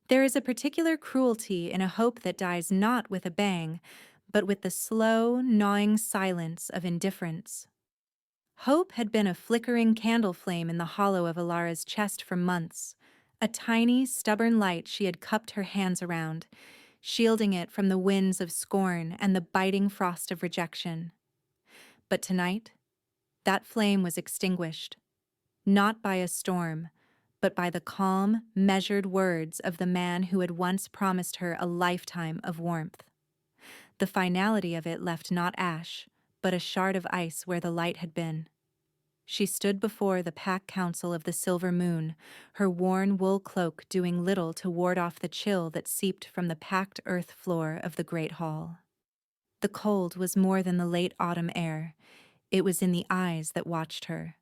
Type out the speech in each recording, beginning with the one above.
There is a particular cruelty in a hope that dies not with a bang, but with the slow, gnawing silence of indifference. Hope had been a flickering candle flame in the hollow of Alara's chest for months, a tiny, stubborn light she had cupped her hands around, shielding it from the winds of scorn and the biting frost of rejection. But tonight, that flame was extinguished, not by a storm, but by the calm, measured words of the man who had once promised her a lifetime of warmth. The finality of it left not ash, but a shard of ice where the light had been. She stood before the pack council of the silver moon, her worn wool cloak doing little to ward off the chill that seeped from the packed earth floor of the great hall. The cold was more than the late autumn air. It was in the eyes that watched her,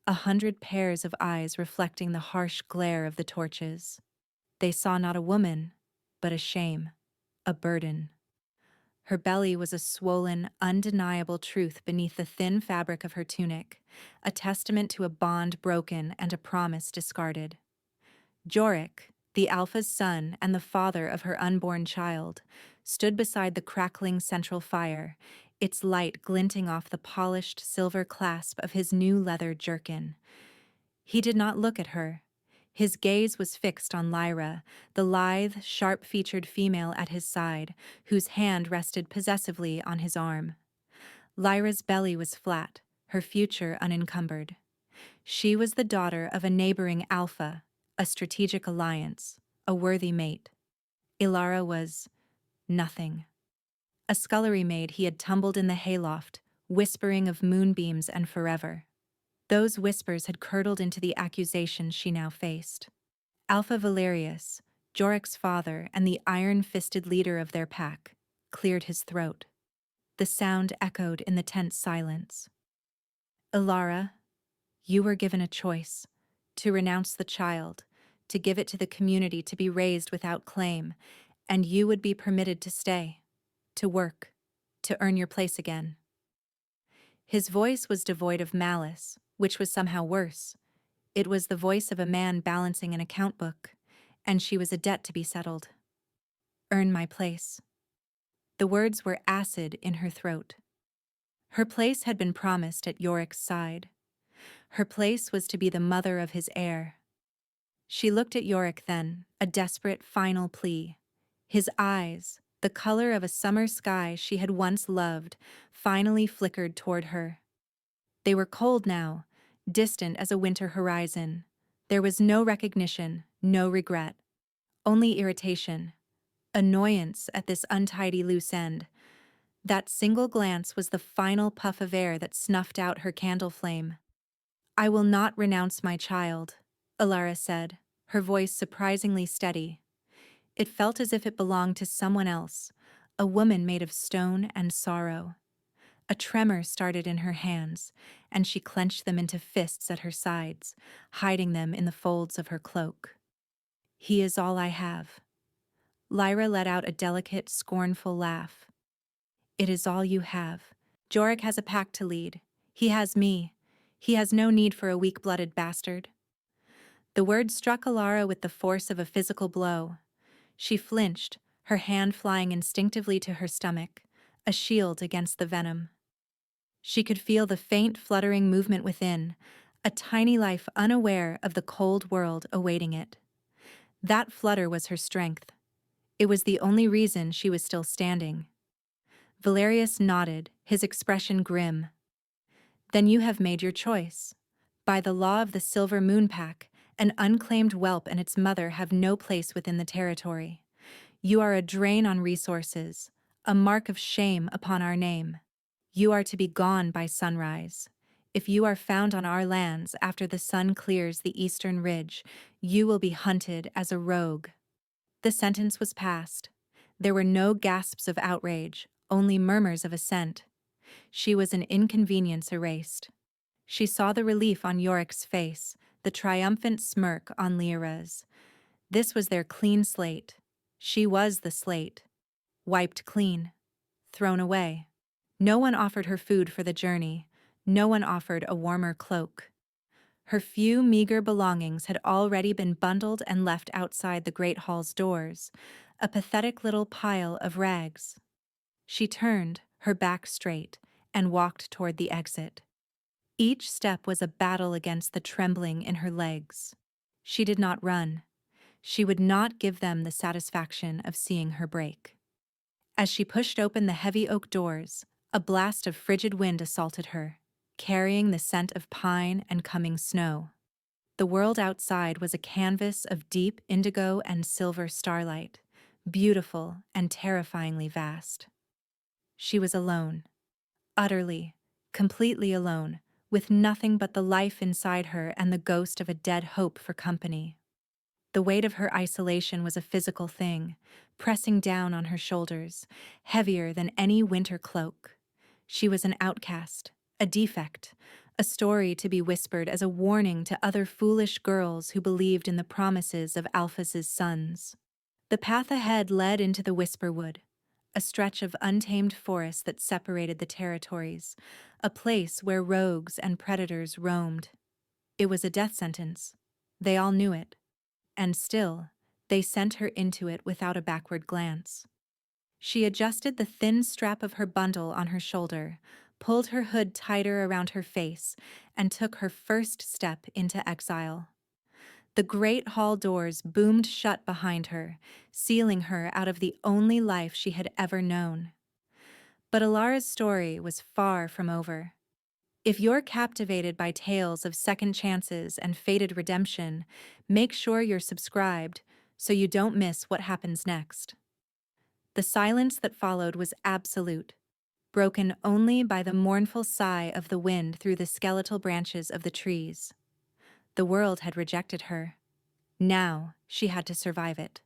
100 pairs of eyes reflecting the harsh glare of the torches. They saw not a woman, but a shame, a burden. Her belly was a swollen, undeniable truth beneath the thin fabric of her tunic, a testament to a bond broken and a promise discarded. Jorik, the Alpha's son and the father of her unborn child, stood beside the crackling central fire, its light glinting off the polished silver clasp of his new leather jerkin. He did not look at her. His gaze was fixed on Lyra, the lithe, sharp-featured female at his side, whose hand rested possessively on his arm. Lyra's belly was flat, her future unencumbered. She was the daughter of a neighboring Alpha, a strategic alliance, a worthy mate. Ilara was nothing. A scullery maid he had tumbled in the hayloft, whispering of moonbeams and forever. Those whispers had curdled into the accusation she now faced. Alpha Valerius, Jorik's father and the iron-fisted leader of their pack, cleared his throat. The sound echoed in the tense silence. Ilara, you were given a choice: to renounce the child, to give it to the community to be raised without claim, and you would be permitted to stay, to work, to earn your place again. His voice was devoid of malice, which was somehow worse. It was the voice of a man balancing an account book, and she was a debt to be settled. Earn my place. The words were acid in her throat. Her place had been promised at Yorik's side. Her place was to be the mother of his heir. She looked at Yorik then, a desperate final plea. His eyes, the color of a summer sky she had once loved, finally flickered toward her. They were cold now, distant as a winter horizon. There was no recognition, no regret, only irritation, annoyance at this untidy loose end. That single glance was the final puff of air that snuffed out her candle flame. I will not renounce my child, Ilara said, her voice surprisingly steady. It felt as if it belonged to someone else, a woman made of stone and sorrow. A tremor started in her hands, and she clenched them into fists at her sides, hiding them in the folds of her cloak. He is all I have. Lyra let out a delicate, scornful laugh. It is all you have. Jorik has a pack to lead. He has me. He has no need for a weak-blooded bastard. The word struck Ilara with the force of a physical blow. She flinched, her hand flying instinctively to her stomach, a shield against the venom. She could feel the faint, fluttering movement within, a tiny life unaware of the cold world awaiting it. That flutter was her strength. It was the only reason she was still standing. Valerius nodded, his expression grim. Then you have made your choice. By the law of the Silver Moon Pack, an unclaimed whelp and its mother have no place within the territory. You are a drain on resources, a mark of shame upon our name. You are to be gone by sunrise. If you are found on our lands after the sun clears the eastern ridge, you will be hunted as a rogue. The sentence was passed. There were no gasps of outrage, only murmurs of assent. She was an inconvenience erased. She saw the relief on Yorik's face, the triumphant smirk on Lyra's. This was their clean slate. She was the slate. Wiped clean. Thrown away. No one offered her food for the journey. No one offered a warmer cloak. Her few meager belongings had already been bundled and left outside the great hall's doors, a pathetic little pile of rags. She turned, her back straight, and walked toward the exit. Each step was a battle against the trembling in her legs. She did not run. She would not give them the satisfaction of seeing her break. As she pushed open the heavy oak doors, a blast of frigid wind assaulted her, carrying the scent of pine and coming snow. The world outside was a canvas of deep indigo and silver starlight, beautiful and terrifyingly vast. She was alone, utterly, completely alone, with nothing but the life inside her and the ghost of a dead hope for company. The weight of her isolation was a physical thing, pressing down on her shoulders, heavier than any winter cloak. She was an outcast, a defect, a story to be whispered as a warning to other foolish girls who believed in the promises of Alphys's sons. The path ahead led into the Whisperwood, a stretch of untamed forest that separated the territories, a place where rogues and predators roamed. It was a death sentence. They all knew it. And still, they sent her into it without a backward glance. She adjusted the thin strap of her bundle on her shoulder, pulled her hood tighter around her face, and took her first step into exile. The great hall doors boomed shut behind her, sealing her out of the only life she had ever known. But Alara's story was far from over. If you're captivated by tales of second chances and fated redemption, make sure you're subscribed so you don't miss what happens next. The silence that followed was absolute, broken only by the mournful sigh of the wind through the skeletal branches of the trees. The world had rejected her. Now she had to survive it.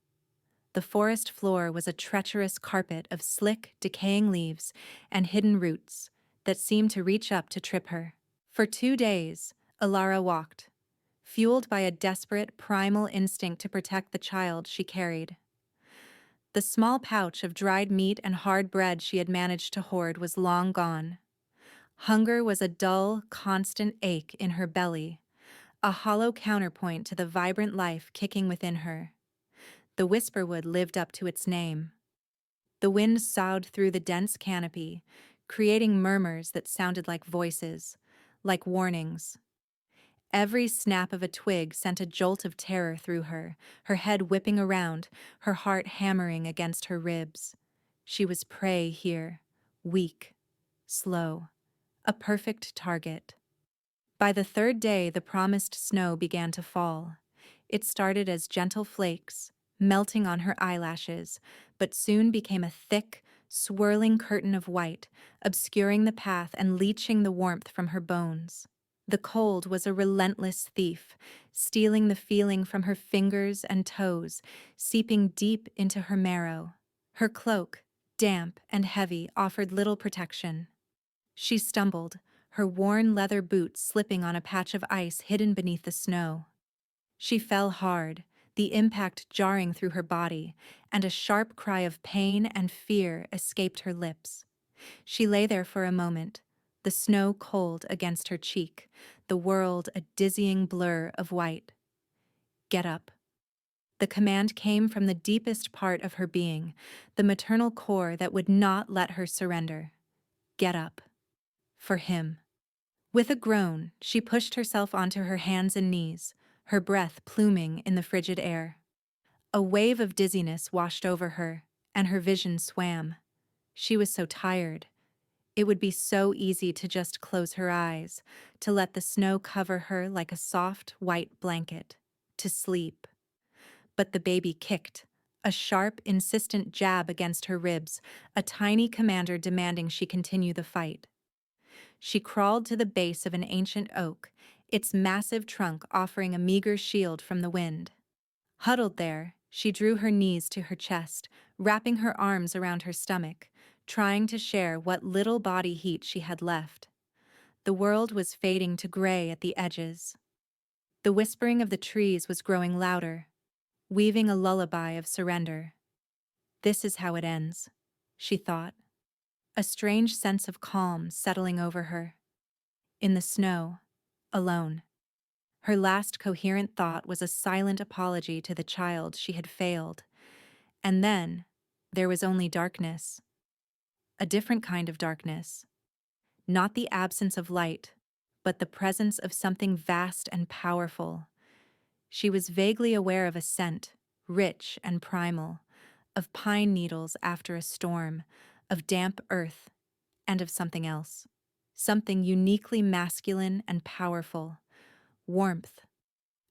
The forest floor was a treacherous carpet of slick, decaying leaves and hidden roots that seemed to reach up to trip her. For 2 days, Alara walked, fueled by a desperate, primal instinct to protect the child she carried. The small pouch of dried meat and hard bread she had managed to hoard was long gone. Hunger was a dull, constant ache in her belly, a hollow counterpoint to the vibrant life kicking within her. The Whisperwood lived up to its name. The wind soughed through the dense canopy, creating murmurs that sounded like voices, like warnings. Every snap of a twig sent a jolt of terror through her, her head whipping around, her heart hammering against her ribs. She was prey here, weak, slow, a perfect target. By the 3rd day, the promised snow began to fall. It started as gentle flakes, melting on her eyelashes, but soon became a thick, swirling curtain of white, obscuring the path and leaching the warmth from her bones. The cold was a relentless thief, stealing the feeling from her fingers and toes, seeping deep into her marrow. Her cloak, damp and heavy, offered little protection. She stumbled, her worn leather boots slipping on a patch of ice hidden beneath the snow. She fell hard, the impact jarring through her body, and a sharp cry of pain and fear escaped her lips. She lay there for a moment, the snow cold against her cheek, the world a dizzying blur of white. Get up. The command came from the deepest part of her being, the maternal core that would not let her surrender. Get up. For him. With a groan, she pushed herself onto her hands and knees, her breath pluming in the frigid air. A wave of dizziness washed over her, and her vision swam. She was so tired. It would be so easy to just close her eyes, to let the snow cover her like a soft, white blanket, to sleep. But the baby kicked, a sharp, insistent jab against her ribs, a tiny commander demanding she continue the fight. She crawled to the base of an ancient oak, its massive trunk offering a meager shield from the wind. Huddled there, she drew her knees to her chest, wrapping her arms around her stomach, trying to share what little body heat she had left. The world was fading to gray at the edges. The whispering of the trees was growing louder, weaving a lullaby of surrender. This is how it ends, she thought, a strange sense of calm settling over her. In the snow, alone. Her last coherent thought was a silent apology to the child she had failed. And then, there was only darkness. A different kind of darkness. Not the absence of light, but the presence of something vast and powerful. She was vaguely aware of a scent, rich and primal, of pine needles after a storm, of damp earth, and of something else. Something uniquely masculine and powerful. Warmth.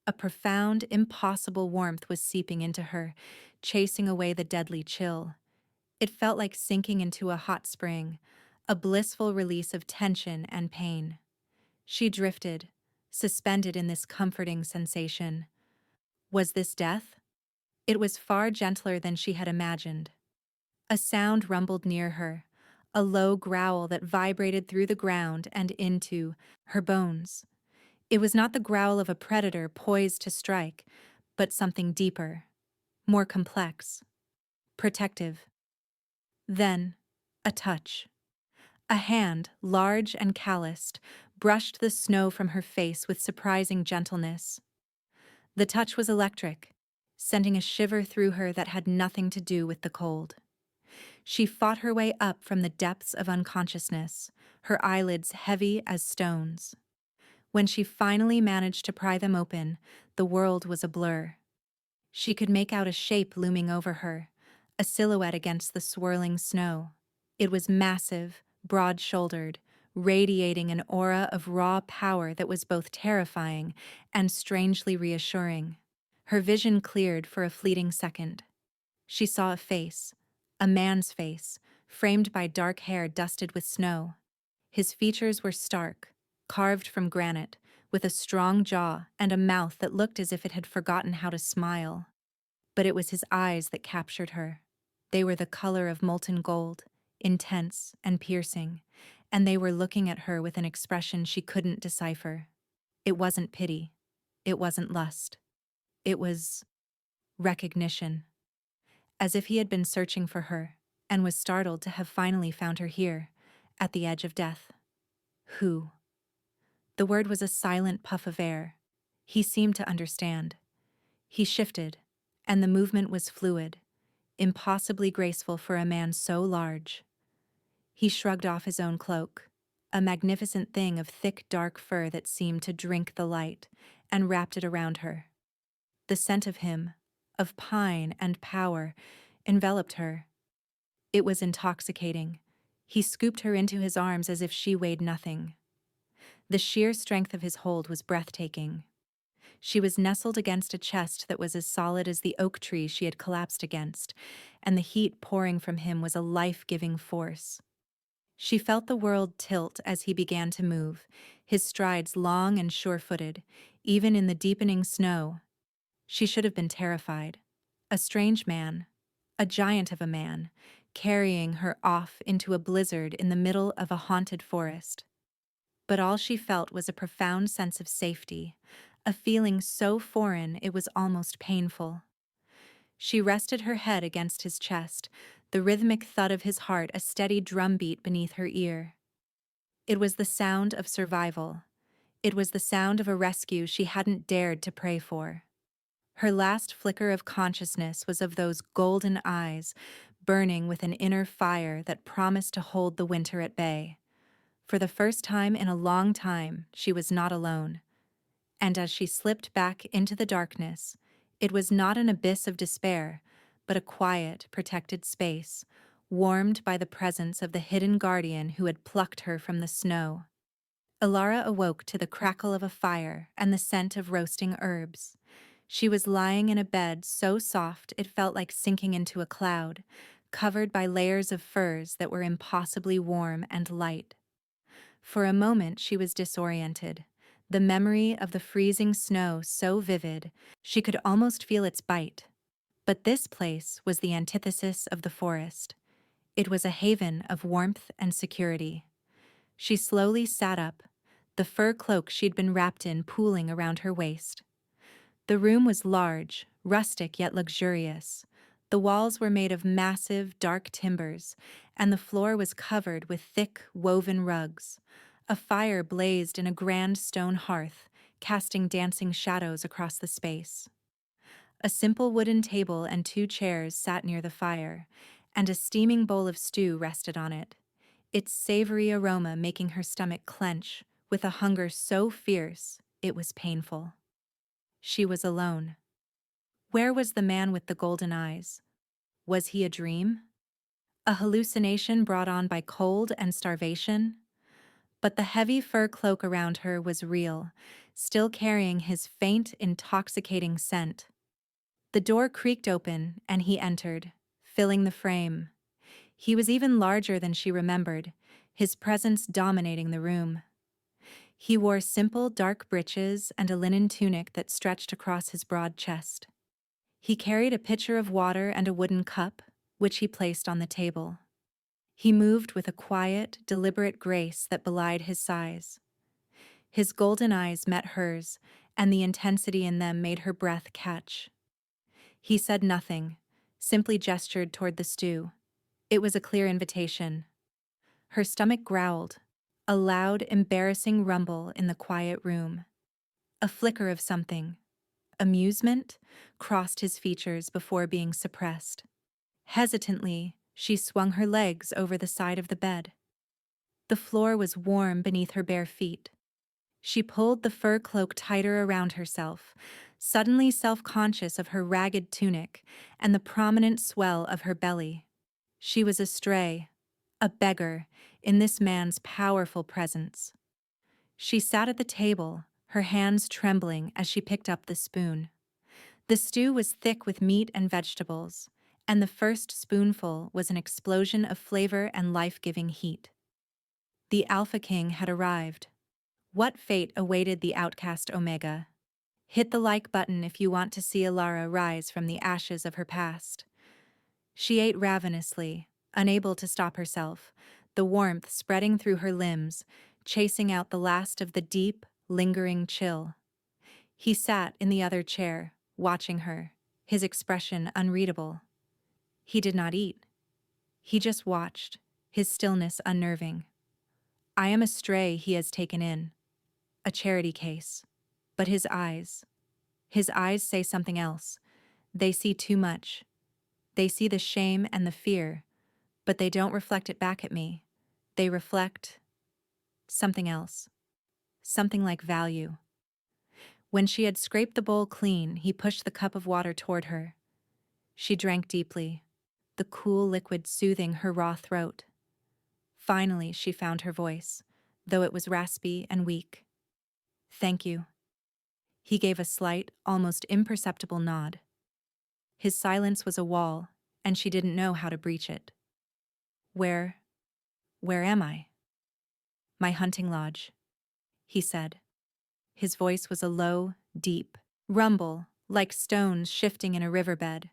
A profound, impossible warmth was seeping into her, chasing away the deadly chill. It felt like sinking into a hot spring, a blissful release of tension and pain. She drifted, suspended in this comforting sensation. Was this death? It was far gentler than she had imagined. A sound rumbled near her, a low growl that vibrated through the ground and into her bones. It was not the growl of a predator poised to strike, but something deeper, more complex, protective. Then, a touch. A hand, large and calloused, brushed the snow from her face with surprising gentleness. The touch was electric, sending a shiver through her that had nothing to do with the cold. She fought her way up from the depths of unconsciousness, her eyelids heavy as stones. When she finally managed to pry them open, the world was a blur. She could make out a shape looming over her, a silhouette against the swirling snow. It was massive, broad-shouldered, radiating an aura of raw power that was both terrifying and strangely reassuring. Her vision cleared for a fleeting second. She saw a man's face, framed by dark hair dusted with snow. His features were stark, carved from granite, with a strong jaw and a mouth that looked as if it had forgotten how to smile. But it was his eyes that captured her. They were the color of molten gold, intense and piercing, and they were looking at her with an expression she couldn't decipher. It wasn't pity. It wasn't lust. It was recognition. As if he had been searching for her, and was startled to have finally found her here, at the edge of death. Who? The word was a silent puff of air. He seemed to understand. He shifted, and the movement was fluid, impossibly graceful for a man so large. He shrugged off his own cloak, a magnificent thing of thick dark fur that seemed to drink the light, and wrapped it around her. The scent of him, of pine and power, enveloped her. It was intoxicating. He scooped her into his arms as if she weighed nothing. The sheer strength of his hold was breathtaking. She was nestled against a chest that was as solid as the oak tree she had collapsed against, and the heat pouring from him was a life-giving force. She felt the world tilt as he began to move, his strides long and sure-footed, even in the deepening snow. She should have been terrified. A strange man, a giant of a man, carrying her off into a blizzard in the middle of a haunted forest. But all she felt was a profound sense of safety, a feeling so foreign it was almost painful. She rested her head against his chest, the rhythmic thud of his heart a steady drumbeat beneath her ear. It was the sound of survival. It was the sound of a rescue she hadn't dared to pray for. Her last flicker of consciousness was of those golden eyes, burning with an inner fire that promised to hold the winter at bay. For the first time in a long time, she was not alone. And as she slipped back into the darkness, it was not an abyss of despair, but a quiet, protected space, warmed by the presence of the hidden guardian who had plucked her from the snow. Alara awoke to the crackle of a fire and the scent of roasting herbs. She was lying in a bed so soft it felt like sinking into a cloud, covered by layers of furs that were impossibly warm and light. For a moment she was disoriented, the memory of the freezing snow so vivid she could almost feel its bite. But this place was the antithesis of the forest. It was a haven of warmth and security. She slowly sat up, the fur cloak she'd been wrapped in pooling around her waist. The room was large, rustic yet luxurious. The walls were made of massive, dark timbers, and the floor was covered with thick, woven rugs. A fire blazed in a grand stone hearth, casting dancing shadows across the space. A simple wooden table and 2 chairs sat near the fire, and a steaming bowl of stew rested on it, its savory aroma making her stomach clench with a hunger so fierce it was painful. She was alone. Where was the man with the golden eyes? Was he a dream? A hallucination brought on by cold and starvation? But the heavy fur cloak around her was real, still carrying his faint, intoxicating scent. The door creaked open, and he entered, filling the frame. He was even larger than she remembered, his presence dominating the room. He wore simple dark breeches and a linen tunic that stretched across his broad chest. He carried a pitcher of water and a wooden cup, which he placed on the table. He moved with a quiet, deliberate grace that belied his size. His golden eyes met hers, and the intensity in them made her breath catch. He said nothing, simply gestured toward the stew. It was a clear invitation. Her stomach growled, a loud, embarrassing rumble in the quiet room. A flicker of something, amusement, crossed his features before being suppressed. Hesitantly, she swung her legs over the side of the bed. The floor was warm beneath her bare feet. She pulled the fur cloak tighter around herself, suddenly self-conscious of her ragged tunic and the prominent swell of her belly. She was a stray, a beggar, in this man's powerful presence. She sat at the table, her hands trembling as she picked up the spoon. The stew was thick with meat and vegetables, and the first spoonful was an explosion of flavor and life-giving heat. The Alpha King had arrived. What fate awaited the outcast Omega? Hit the like button if you want to see Alara rise from the ashes of her past. She ate ravenously, unable to stop herself, the warmth spreading through her limbs, chasing out the last of the deep, lingering chill. He sat in the other chair, watching her, his expression unreadable. He did not eat. He just watched, his stillness unnerving. I am a stray he has taken in, a charity case. But his eyes say something else. They see too much. They see the shame and the fear, but they don't reflect it back at me. They reflect something else, something like value. When she had scraped the bowl clean, he pushed the cup of water toward her. She drank deeply, the cool liquid soothing her raw throat. Finally, she found her voice, though it was raspy and weak. Thank you. He gave a slight, almost imperceptible nod. His silence was a wall, and she didn't know how to breach it. Where am I? My hunting lodge, he said. His voice was a low, deep rumble, like stones shifting in a riverbed.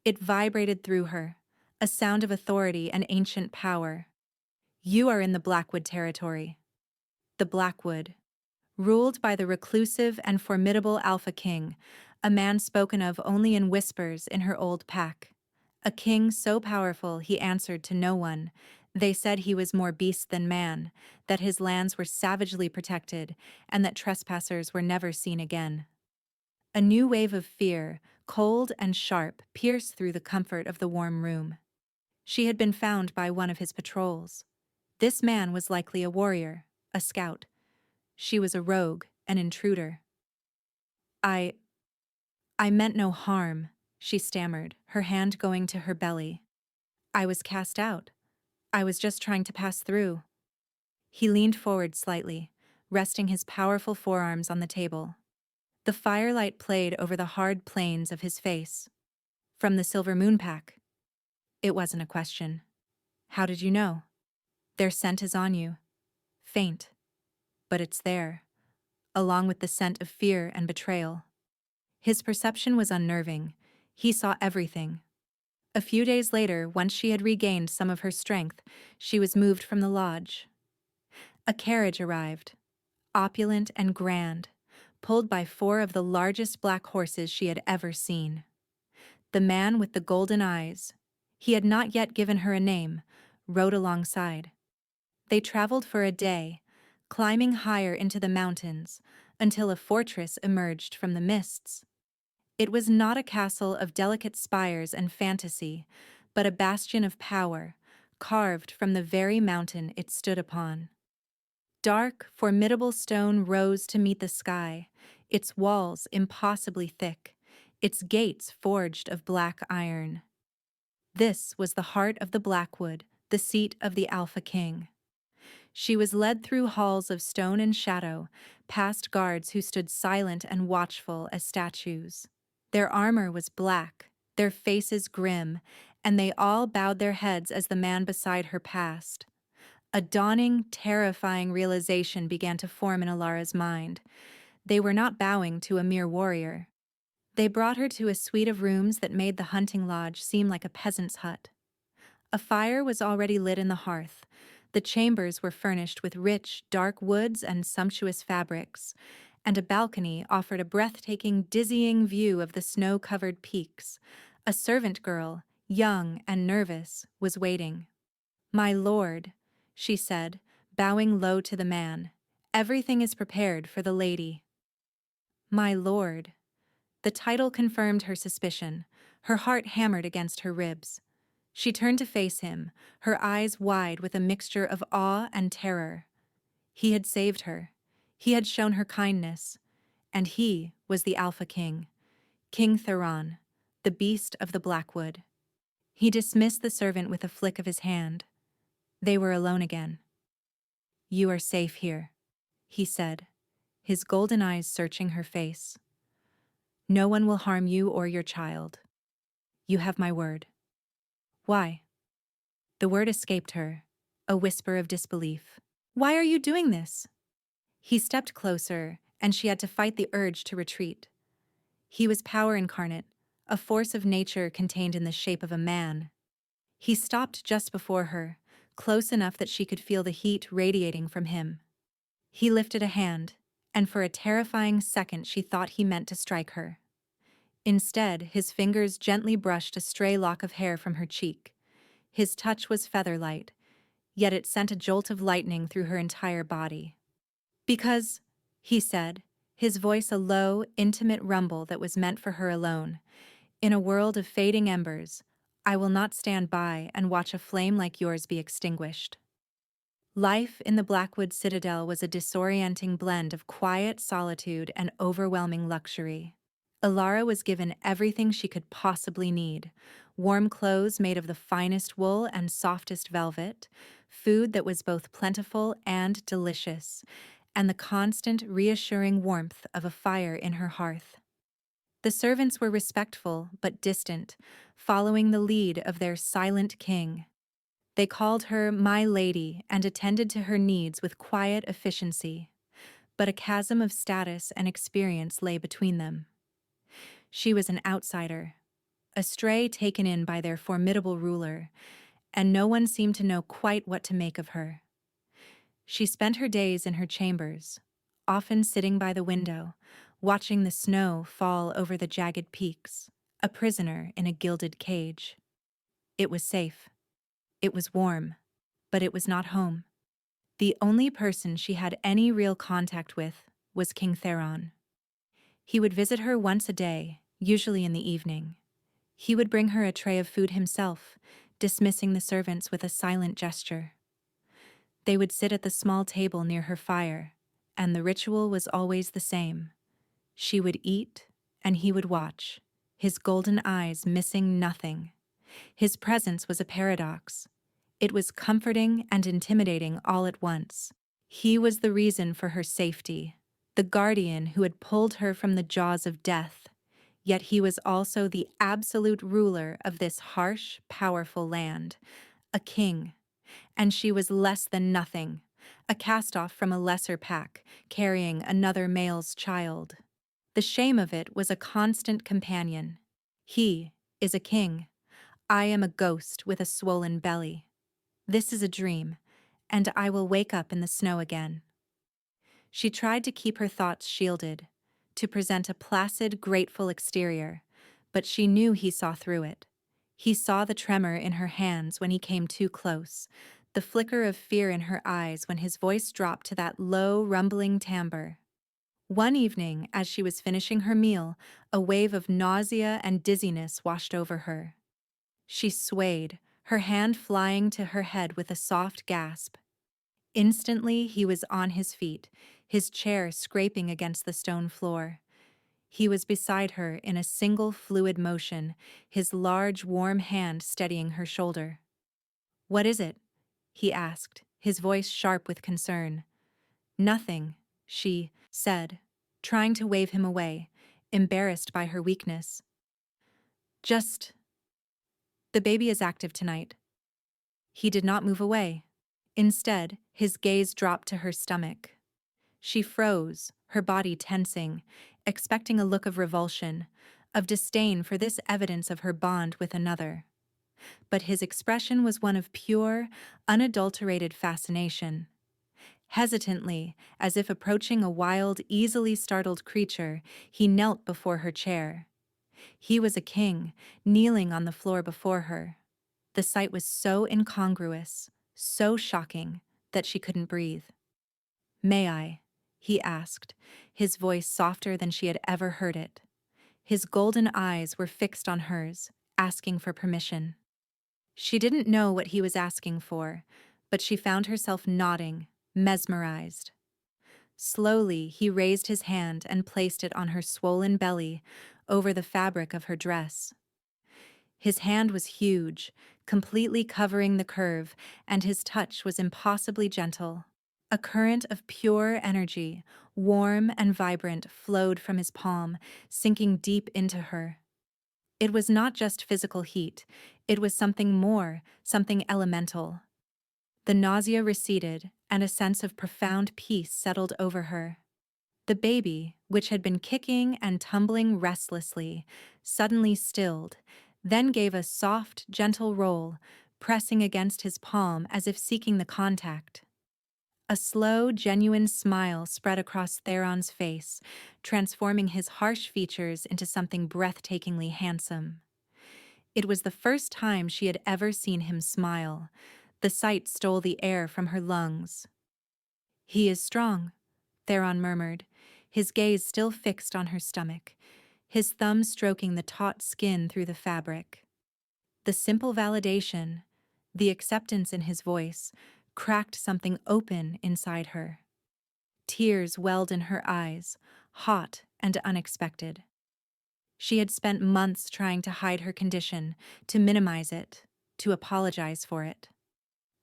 It vibrated through her, a sound of authority and ancient power. You are in the Blackwood territory. The Blackwood, ruled by the reclusive and formidable Alpha King, a man spoken of only in whispers in her old pack. A king so powerful he answered to no one. They said he was more beast than man, that his lands were savagely protected, and that trespassers were never seen again. A new wave of fear, cold and sharp, pierced through the comfort of the warm room. She had been found by one of his patrols. This man was likely a warrior, a scout. She was a rogue, an intruder. I meant no harm, she stammered, her hand going to her belly. I was cast out. I was just trying to pass through. He leaned forward slightly, resting his powerful forearms on the table. The firelight played over the hard planes of his face. From the Silver Moon Pack. It wasn't a question. How did you know? Their scent is on you. Faint. But it's there, along with the scent of fear and betrayal. His perception was unnerving. He saw everything. A few days later, once she had regained some of her strength, she was moved from the lodge. A carriage arrived, opulent and grand, pulled by 4 of the largest black horses she had ever seen. The man with the golden eyes, he had not yet given her a name, rode alongside. They traveled for a day, climbing higher into the mountains, until a fortress emerged from the mists. It was not a castle of delicate spires and fantasy, but a bastion of power, carved from the very mountain it stood upon. Dark, formidable stone rose to meet the sky, its walls impossibly thick, its gates forged of black iron. This was the heart of the Blackwood, the seat of the Alpha King. She was led through halls of stone and shadow, past guards who stood silent and watchful as statues. Their armor was black, their faces grim, and they all bowed their heads as the man beside her passed. A dawning, terrifying realization began to form in Alara's mind. They were not bowing to a mere warrior. They brought her to a suite of rooms that made the hunting lodge seem like a peasant's hut. A fire was already lit in the hearth. The chambers were furnished with rich, dark woods and sumptuous fabrics, and a balcony offered a breathtaking, dizzying view of the snow-covered peaks. A servant girl, young and nervous, was waiting. "My lord," she said, bowing low to the man, "everything is prepared for the lady." "My lord." The title confirmed her suspicion. Her heart hammered against her ribs. She turned to face him, her eyes wide with a mixture of awe and terror. He had saved her. He had shown her kindness. And he was the Alpha King, King Theron, the beast of the Blackwood. He dismissed the servant with a flick of his hand. They were alone again. "You are safe here," he said, his golden eyes searching her face. "No one will harm you or your child. You have my word." "Why?" The word escaped her, a whisper of disbelief. "Why are you doing this?" He stepped closer, and she had to fight the urge to retreat. He was power incarnate, a force of nature contained in the shape of a man. He stopped just before her, close enough that she could feel the heat radiating from him. He lifted a hand, and for a terrifying second she thought he meant to strike her. Instead, his fingers gently brushed a stray lock of hair from her cheek. His touch was feather-light, yet it sent a jolt of lightning through her entire body. "Because," he said, his voice a low, intimate rumble that was meant for her alone, "in a world of fading embers, I will not stand by and watch a flame like yours be extinguished." Life in the Blackwood Citadel was a disorienting blend of quiet solitude and overwhelming luxury. Alara was given everything she could possibly need: warm clothes made of the finest wool and softest velvet, food that was both plentiful and delicious, and the constant, reassuring warmth of a fire in her hearth. The servants were respectful but distant, following the lead of their silent king. They called her "my lady" and attended to her needs with quiet efficiency, but a chasm of status and experience lay between them. She was an outsider, a stray taken in by their formidable ruler, and no one seemed to know quite what to make of her. She spent her days in her chambers, often sitting by the window, watching the snow fall over the jagged peaks, a prisoner in a gilded cage. It was safe. It was warm, but it was not home. The only person she had any real contact with was King Theron. He would visit her once a day, usually in the evening. He would bring her a tray of food himself, dismissing the servants with a silent gesture. They would sit at the small table near her fire, and the ritual was always the same. She would eat, and he would watch, his golden eyes missing nothing. His presence was a paradox. It was comforting and intimidating all at once. He was the reason for her safety, the guardian who had pulled her from the jaws of death, yet he was also the absolute ruler of this harsh, powerful land, a king, and she was less than nothing, a cast-off from a lesser pack, carrying another male's child. The shame of it was a constant companion. He is a king. I am a ghost with a swollen belly. This is a dream, and I will wake up in the snow again. She tried to keep her thoughts shielded, to present a placid, grateful exterior, but she knew he saw through it. He saw the tremor in her hands when he came too close, the flicker of fear in her eyes when his voice dropped to that low, rumbling timbre. One evening, as she was finishing her meal, a wave of nausea and dizziness washed over her. She swayed, her hand flying to her head with a soft gasp. Instantly, he was on his feet, his chair scraping against the stone floor. He was beside her in a single fluid motion, his large, warm hand steadying her shoulder. "What is it?" he asked, his voice sharp with concern. "Nothing," she said, trying to wave him away, embarrassed by her weakness. "Just, the baby is active tonight." He did not move away. Instead, his gaze dropped to her stomach. She froze, her body tensing, expecting a look of revulsion, of disdain for this evidence of her bond with another. But his expression was one of pure, unadulterated fascination. Hesitantly, as if approaching a wild, easily startled creature, he knelt before her chair. He was a king, kneeling on the floor before her. The sight was so incongruous, so shocking, that she couldn't breathe. "May I?" he asked, his voice softer than she had ever heard it. His golden eyes were fixed on hers, asking for permission. She didn't know what he was asking for, but she found herself nodding, mesmerized. Slowly, he raised his hand and placed it on her swollen belly, over the fabric of her dress. His hand was huge, completely covering the curve, and his touch was impossibly gentle. A current of pure energy, warm and vibrant, flowed from his palm, sinking deep into her. It was not just physical heat, it was something more, something elemental. The nausea receded, and a sense of profound peace settled over her. The baby, which had been kicking and tumbling restlessly, suddenly stilled, then gave a soft, gentle roll, pressing against his palm as if seeking the contact. A slow, genuine smile spread across Theron's face, transforming his harsh features into something breathtakingly handsome. It was the first time she had ever seen him smile. The sight stole the air from her lungs. "He is strong," Theron murmured, his gaze still fixed on her stomach, his thumb stroking the taut skin through the fabric. The simple validation, the acceptance in his voice, cracked something open inside her. Tears welled in her eyes, hot and unexpected. She had spent months trying to hide her condition, to minimize it, to apologize for it.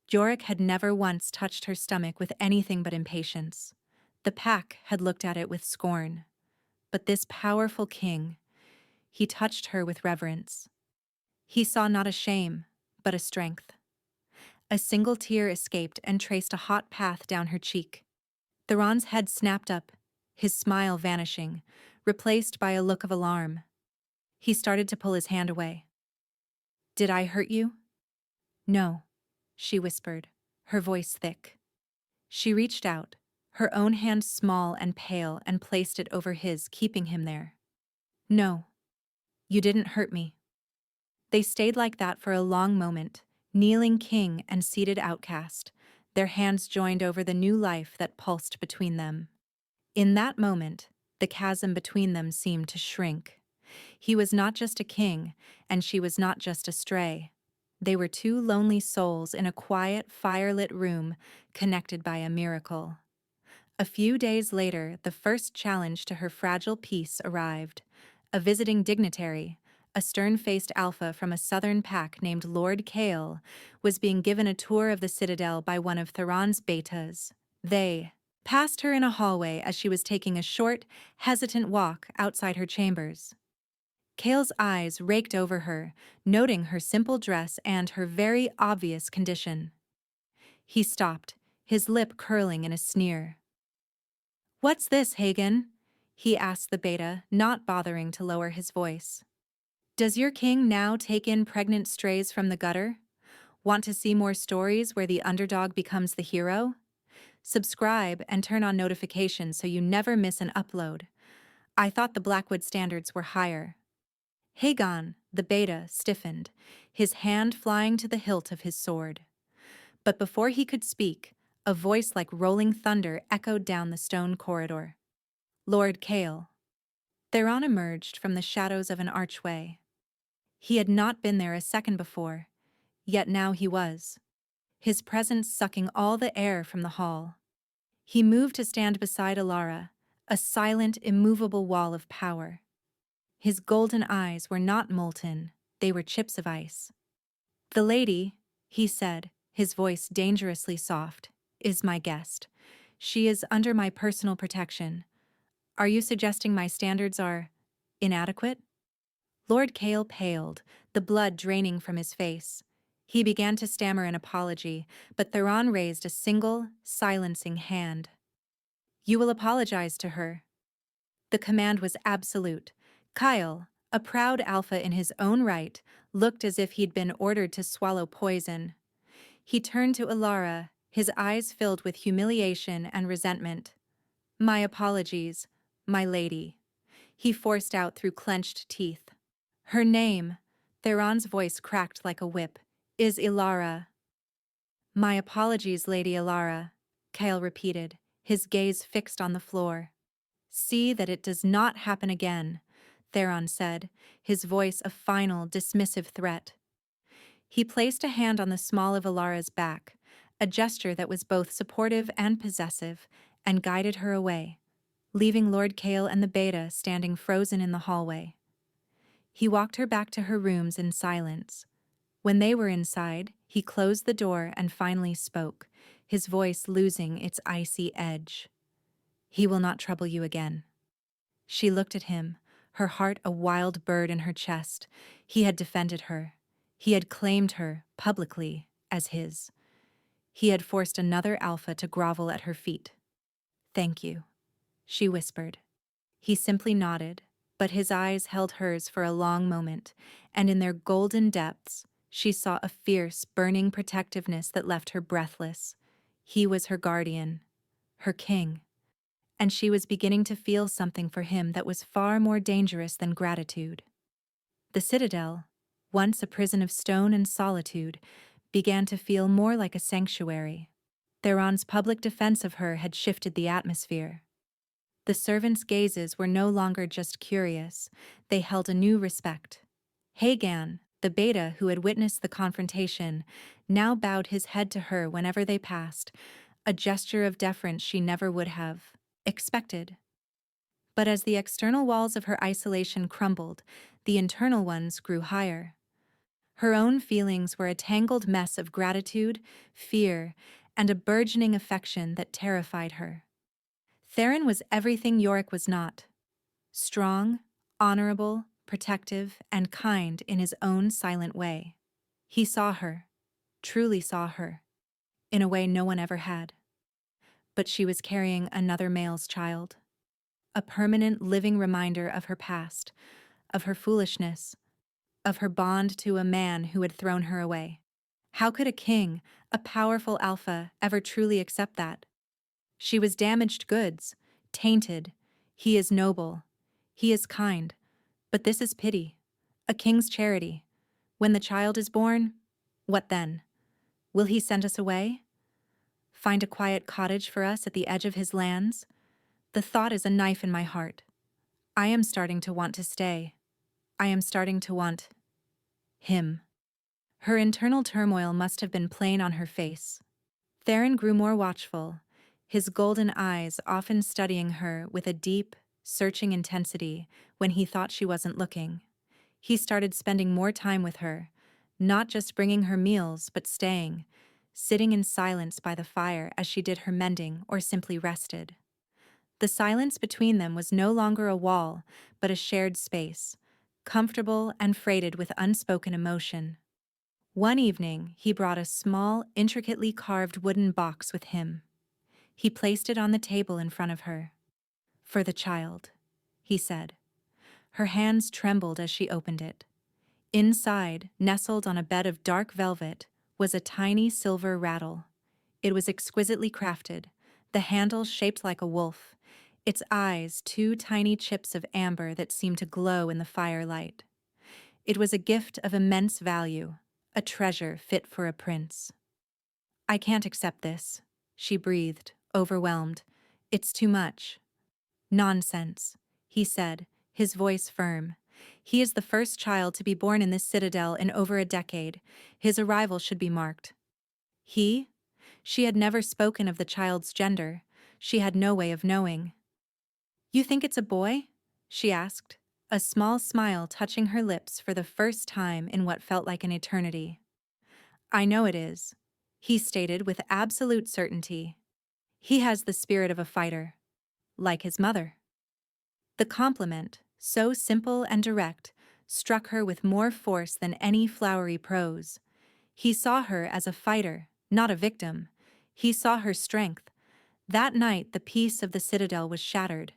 Yorick had never once touched her stomach with anything but impatience. The pack had looked at it with scorn. But this powerful king, he touched her with reverence. He saw not a shame, but a strength. A single tear escaped and traced a hot path down her cheek. Theron's head snapped up, his smile vanishing, replaced by a look of alarm. He started to pull his hand away. "Did I hurt you?" "No," she whispered, her voice thick. She reached out, her own hand small and pale, and placed it over his, keeping him there. "No, you didn't hurt me." They stayed like that for a long moment, kneeling king and seated outcast, their hands joined over the new life that pulsed between them. In that moment, the chasm between them seemed to shrink. He was not just a king, and she was not just a stray. They were two lonely souls in a quiet, fire-lit room, connected by a miracle. A few days later, the first challenge to her fragile peace arrived. A visiting dignitary, a stern-faced alpha from a southern pack named Lord Kale, was being given a tour of the citadel by one of Theron's betas. They passed her in a hallway as she was taking a short, hesitant walk outside her chambers. Kale's eyes raked over her, noting her simple dress and her very obvious condition. He stopped, his lip curling in a sneer. "What's this, Hagen?" he asked the beta, not bothering to lower his voice. "Does your king now take in pregnant strays from the gutter? Want to see more stories where the underdog becomes the hero? Subscribe and turn on notifications so you never miss an upload. I thought the Blackwood standards were higher." Hagon, the beta, stiffened, his hand flying to the hilt of his sword. But before he could speak, a voice like rolling thunder echoed down the stone corridor. Lord Kale. Theron emerged from the shadows of an archway. He had not been there a second before, yet now he was, his presence sucking all the air from the hall. He moved to stand beside Alara, a silent, immovable wall of power. His golden eyes were not molten, they were chips of ice. "The lady," he said, his voice dangerously soft, "is my guest. She is under my personal protection. Are you suggesting my standards are inadequate?" Lord Kale paled, the blood draining from his face. He began to stammer an apology, but Theron raised a single, silencing hand. "You will apologize to her." The command was absolute. Kyle, a proud alpha in his own right, looked as if he'd been ordered to swallow poison. He turned to Alara, his eyes filled with humiliation and resentment. "My apologies, my lady," he forced out through clenched teeth. "Her name," Theron's voice cracked like a whip, "is Ilara." "My apologies, Lady Ilara," Kyle repeated, his gaze fixed on the floor. "See that it does not happen again," Theron said, his voice a final, dismissive threat. He placed a hand on the small of Ilara's back, a gesture that was both supportive and possessive, and guided her away, leaving Lord Kale and the Beta standing frozen in the hallway. He walked her back to her rooms in silence. When they were inside, he closed the door and finally spoke, his voice losing its icy edge. "He will not trouble you again." She looked at him, her heart a wild bird in her chest. He had defended her. He had claimed her, publicly, as his. He had forced another alpha to grovel at her feet. "Thank you," she whispered. He simply nodded, but his eyes held hers for a long moment, and in their golden depths, she saw a fierce, burning protectiveness that left her breathless. He was her guardian, her king, and she was beginning to feel something for him that was far more dangerous than gratitude. The Citadel, once a prison of stone and solitude, began to feel more like a sanctuary. Theron's public defense of her had shifted the atmosphere. The servants' gazes were no longer just curious, they held a new respect. Hagan, the Beta who had witnessed the confrontation, now bowed his head to her whenever they passed, a gesture of deference she never would have expected. But as the external walls of her isolation crumbled, the internal ones grew higher. Her own feelings were a tangled mess of gratitude, fear, and a burgeoning affection that terrified her. Theron was everything Yorick was not. Strong, honorable, protective, and kind in his own silent way. He saw her, truly saw her, in a way no one ever had. But she was carrying another male's child. A permanent living reminder of her past, of her foolishness, of her bond to a man who had thrown her away. How could a king, a powerful alpha, ever truly accept that? She was damaged goods, tainted. He is noble. He is kind. But this is pity, a king's charity. When the child is born, what then? Will he send us away? Find a quiet cottage for us at the edge of his lands? The thought is a knife in my heart. I am starting to want to stay. I am starting to want him. Her internal turmoil must have been plain on her face. Theron grew more watchful, his golden eyes often studying her with a deep, searching intensity when he thought she wasn't looking. He started spending more time with her, not just bringing her meals, but staying, sitting in silence by the fire as she did her mending or simply rested. The silence between them was no longer a wall, but a shared space, comfortable and freighted with unspoken emotion. One evening, he brought a small, intricately carved wooden box with him. He placed it on the table in front of her. "For the child," he said. Her hands trembled as she opened it. Inside, nestled on a bed of dark velvet, was a tiny silver rattle. It was exquisitely crafted, the handle shaped like a wolf, its eyes two tiny chips of amber that seemed to glow in the firelight. It was a gift of immense value, a treasure fit for a prince. "I can't accept this," she breathed, overwhelmed. "It's too much." Nonsense, he said, his voice firm. He is the first child to be born in this citadel in over a decade. His arrival should be marked. He? She had never spoken of the child's gender. She had no way of knowing. You think it's a boy? She asked, a small smile touching her lips for the first time in what felt like an eternity. I know it is, he stated with absolute certainty. He has the spirit of a fighter, like his mother. The compliment, so simple and direct, struck her with more force than any flowery prose. He saw her as a fighter, not a victim. He saw her strength. That night the peace of the citadel was shattered.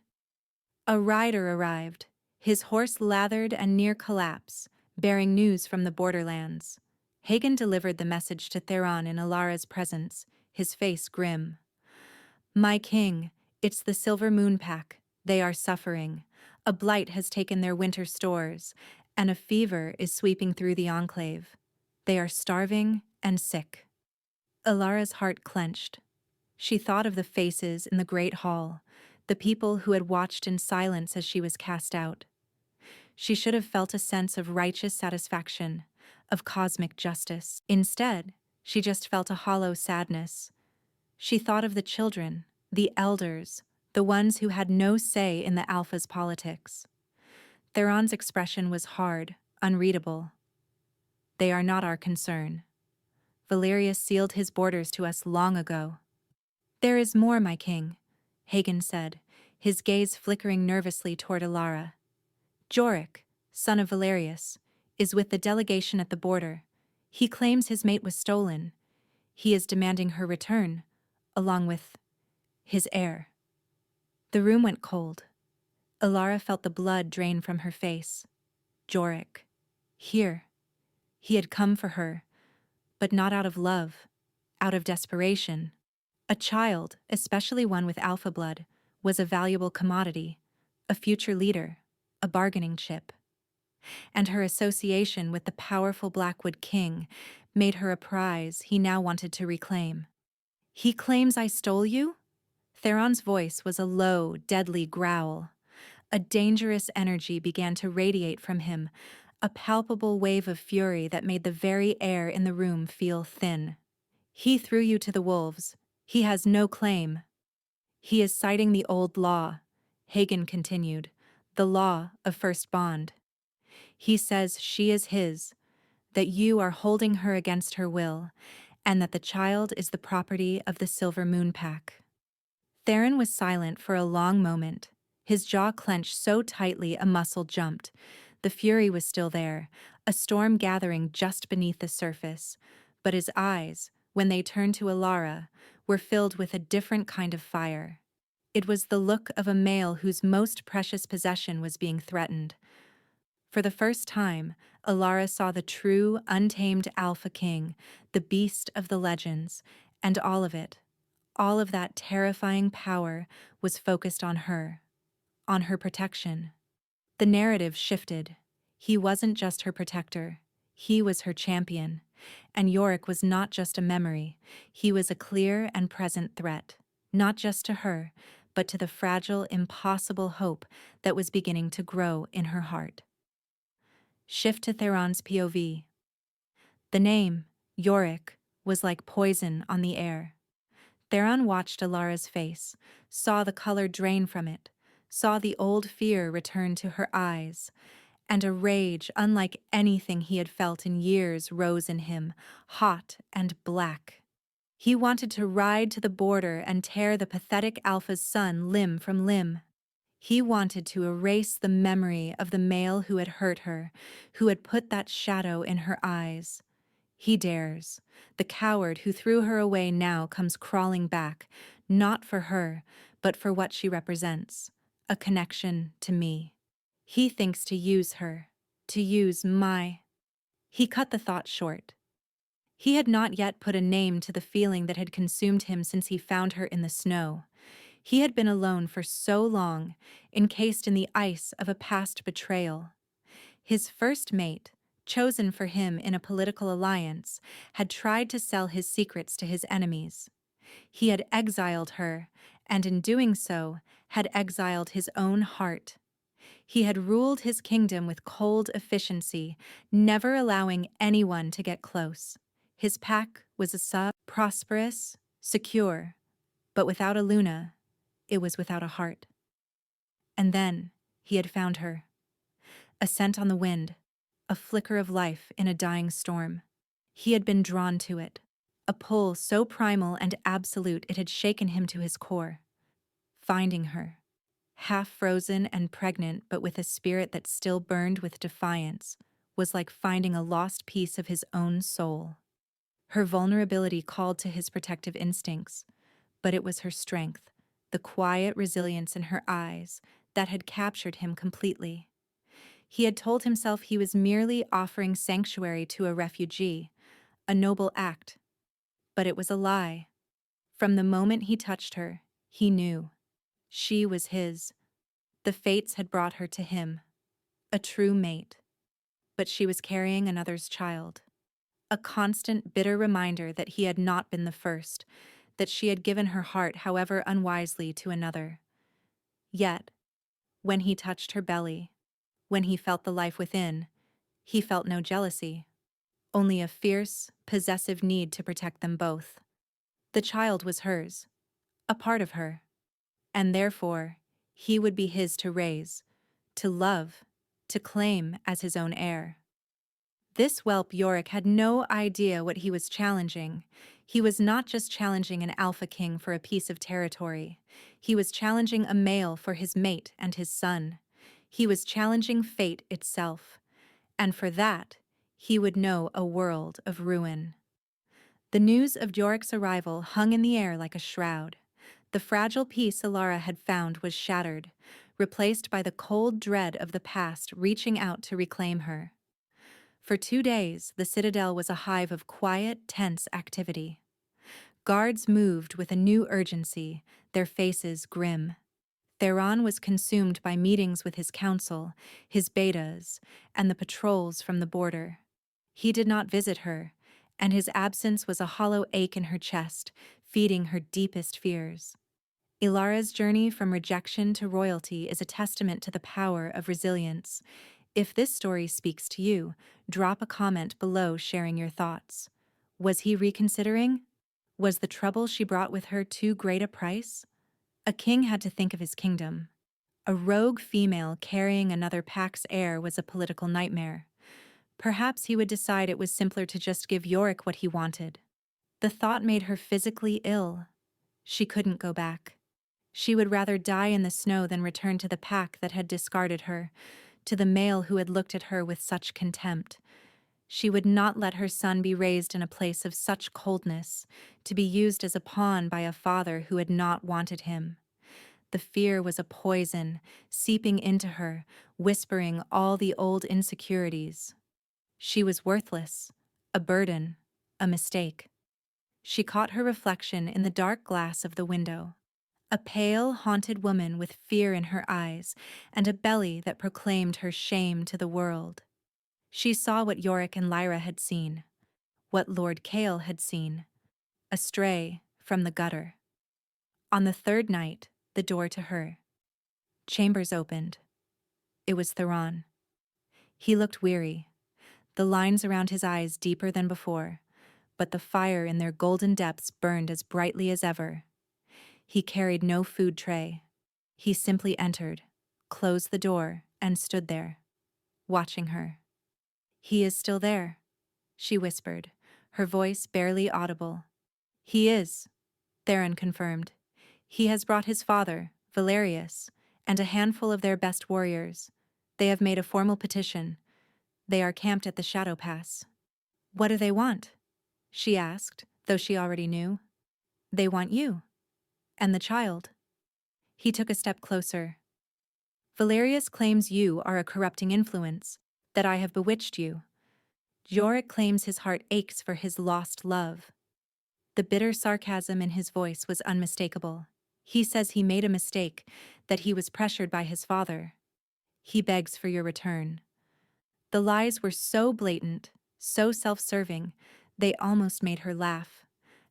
A rider arrived, his horse lathered and near collapse, bearing news from the borderlands. Hagen delivered the message to Theron in Alara's presence, his face grim. My king, it's the Silver Moon Pack. They are suffering. A blight has taken their winter stores, and a fever is sweeping through the enclave. They are starving and sick. Alara's heart clenched. She thought of the faces in the great hall, the people who had watched in silence as she was cast out. She should have felt a sense of righteous satisfaction, of cosmic justice. Instead, she just felt a hollow sadness. She thought of the children, the elders, the ones who had no say in the Alpha's politics. Theron's expression was hard, unreadable. They are not our concern. Valerius sealed his borders to us long ago. There is more, my king, Hagen said, his gaze flickering nervously toward Alara. Jorik, son of Valerius, is with the delegation at the border. He claims his mate was stolen. He is demanding her return, along with his heir. The room went cold. Alara felt the blood drain from her face. Jorik. Here. He had come for her, but not out of love, out of desperation. A child, especially one with alpha blood, was a valuable commodity, a future leader, a bargaining chip. And her association with the powerful Blackwood king made her a prize he now wanted to reclaim. He claims I stole you? Theron's voice was a low, deadly growl. A dangerous energy began to radiate from him, a palpable wave of fury that made the very air in the room feel thin. He threw you to the wolves. He has no claim. He is citing the old law, Hagen continued, the law of first bond. He says she is his, that you are holding her against her will, and that the child is the property of the Silver Moon Pack. Theron was silent for a long moment, his jaw clenched so tightly a muscle jumped. The fury was still there, a storm gathering just beneath the surface, but his eyes, when they turned to Alara, were filled with a different kind of fire. It was the look of a male whose most precious possession was being threatened. For the first time, Alara saw the true, untamed Alpha King, the beast of the legends, and all of it, all of that terrifying power was focused on her protection. The narrative shifted. He wasn't just her protector, he was her champion. And Jorik was not just a memory, he was a clear and present threat, not just to her, but to the fragile, impossible hope that was beginning to grow in her heart. Shift to Theron's POV. The name, Jorik, was like poison on the air. Theron watched Alara's face, saw the color drain from it, saw the old fear return to her eyes, and a rage unlike anything he had felt in years rose in him, hot and black. He wanted to ride to the border and tear the pathetic Alpha's son limb from limb. He wanted to erase the memory of the male who had hurt her, who had put that shadow in her eyes. He dares. The coward who threw her away now comes crawling back, not for her, but for what she represents, a connection to me. He thinks to use her, to use my... He cut the thought short. He had not yet put a name to the feeling that had consumed him since he found her in the snow. He had been alone for so long, encased in the ice of a past betrayal. His first mate, chosen for him in a political alliance, had tried to sell his secrets to his enemies. He had exiled her, and in doing so, had exiled his own heart. He had ruled his kingdom with cold efficiency, never allowing anyone to get close. His pack was prosperous, secure, but without a Luna, it was without a heart. And then he had found her. A scent on the wind, a flicker of life in a dying storm. He had been drawn to it, a pull so primal and absolute it had shaken him to his core. Finding her, half frozen and pregnant but with a spirit that still burned with defiance, was like finding a lost piece of his own soul. Her vulnerability called to his protective instincts, but it was her strength, the quiet resilience in her eyes, that had captured him completely. He had told himself he was merely offering sanctuary to a refugee, a noble act. But it was a lie. From the moment he touched her, he knew. She was his. The fates had brought her to him, a true mate. But she was carrying another's child. A constant, bitter reminder that he had not been the first, that she had given her heart, however unwisely, to another. Yet, when he touched her belly, when he felt the life within, he felt no jealousy, only a fierce, possessive need to protect them both. The child was hers, a part of her, and therefore he would be his to raise, to love, to claim as his own heir. This whelp Yorick had no idea what he was challenging. He was not just challenging an alpha king for a piece of territory. He was challenging a male for his mate and his son. He was challenging fate itself. And for that, he would know a world of ruin. The news of Yorick's arrival hung in the air like a shroud. The fragile peace Alara had found was shattered, replaced by the cold dread of the past reaching out to reclaim her. For 2 days, the citadel was a hive of quiet, tense activity. Guards moved with a new urgency, their faces grim. Theron was consumed by meetings with his council, his betas, and the patrols from the border. He did not visit her, and his absence was a hollow ache in her chest, feeding her deepest fears. Ilara's journey from rejection to royalty is a testament to the power of resilience. If this story speaks to you, drop a comment below sharing your thoughts. Was he reconsidering? Was the trouble she brought with her too great a price? A king had to think of his kingdom. A rogue female carrying another pack's heir was a political nightmare. Perhaps he would decide it was simpler to just give Yorick what he wanted. The thought made her physically ill. She couldn't go back. She would rather die in the snow than return to the pack that had discarded her, to the male who had looked at her with such contempt. She would not let her son be raised in a place of such coldness, to be used as a pawn by a father who had not wanted him. The fear was a poison, seeping into her, whispering all the old insecurities. She was worthless, a burden, a mistake. She caught her reflection in the dark glass of the window. A pale, haunted woman with fear in her eyes and a belly that proclaimed her shame to the world. She saw what Yorick and Lyra had seen, what Lord Kael had seen, a stray from the gutter. On the 3rd night, the door to her chambers opened. It was Theron. He looked weary, the lines around his eyes deeper than before, but the fire in their golden depths burned as brightly as ever. He carried no food tray. He simply entered, closed the door, and stood there, watching her. "He is still there," she whispered, her voice barely audible. "He is," Theron confirmed. "He has brought his father, Valerius, and a handful of their best warriors. They have made a formal petition. They are camped at the Shadow Pass." "What do they want?" she asked, though she already knew. "They want you. And the child." He took a step closer. "Valerius claims you are a corrupting influence, that I have bewitched you. Yorick claims his heart aches for his lost love." The bitter sarcasm in his voice was unmistakable. "He says he made a mistake, that he was pressured by his father. He begs for your return." The lies were so blatant, so self-serving, they almost made her laugh.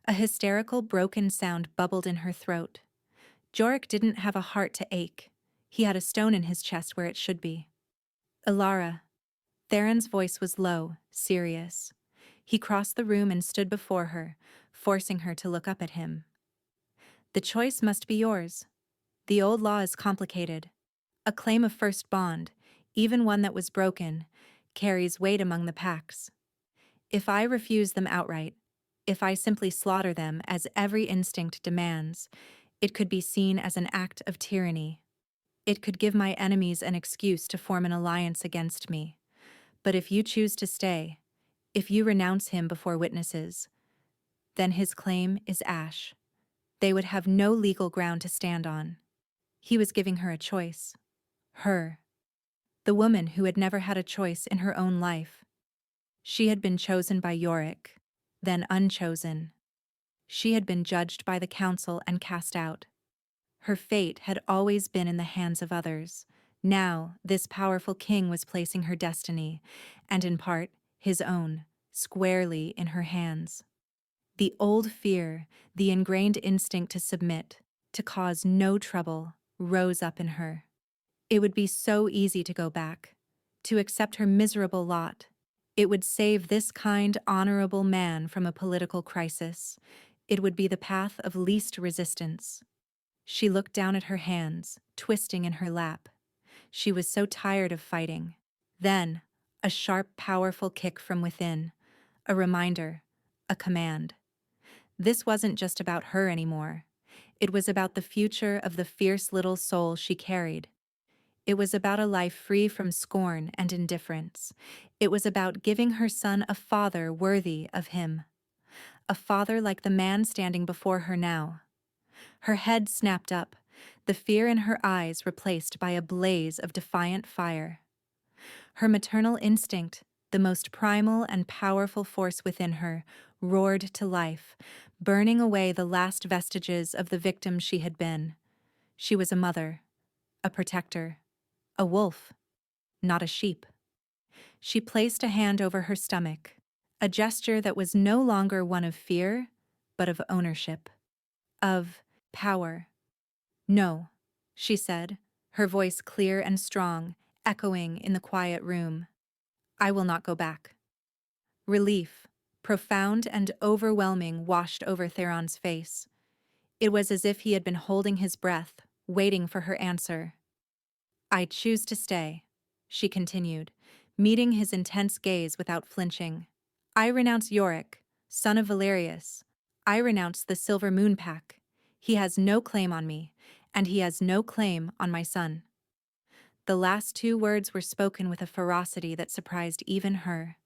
A hysterical, broken sound bubbled in her throat. Jorik didn't have a heart to ache. He had a stone in his chest where it should be. Ilara. Theron's voice was low, serious. He crossed the room and stood before her, forcing her to look up at him. The choice must be yours. The old law is complicated. A claim of first bond, even one that was broken, carries weight among the packs. If I refuse them outright, if I simply slaughter them as every instinct demands, it could be seen as an act of tyranny. It could give my enemies an excuse to form an alliance against me. But if you choose to stay, if you renounce him before witnesses, then his claim is ash. They would have no legal ground to stand on. He was giving her a choice. Her. The woman who had never had a choice in her own life. She had been chosen by Yorick, then unchosen. She had been judged by the council and cast out. Her fate had always been in the hands of others. Now, this powerful king was placing her destiny, and in part, his own, squarely in her hands. The old fear, the ingrained instinct to submit, to cause no trouble, rose up in her. It would be so easy to go back, to accept her miserable lot. It would save this kind, honorable man from a political crisis. It would be the path of least resistance. She looked down at her hands, twisting in her lap. She was so tired of fighting. Then, a sharp, powerful kick from within. A reminder, a command. This wasn't just about her anymore. It was about the future of the fierce little soul she carried. It was about a life free from scorn and indifference. It was about giving her son a father worthy of him. A father like the man standing before her now. Her head snapped up, the fear in her eyes replaced by a blaze of defiant fire. Her maternal instinct, the most primal and powerful force within her, roared to life, burning away the last vestiges of the victim she had been. She was a mother, a protector, a wolf, not a sheep. She placed a hand over her stomach, a gesture that was no longer one of fear, but of ownership, of power. "No," she said, her voice clear and strong, echoing in the quiet room. "I will not go back." Relief, profound and overwhelming, washed over Theron's face. It was as if he had been holding his breath, waiting for her answer. "I choose to stay," she continued, meeting his intense gaze without flinching. "I renounce Yorick, son of Valerius. I renounce the Silver Moon Pack. He has no claim on me, and he has no claim on my son." The last two words were spoken with a ferocity that surprised even her.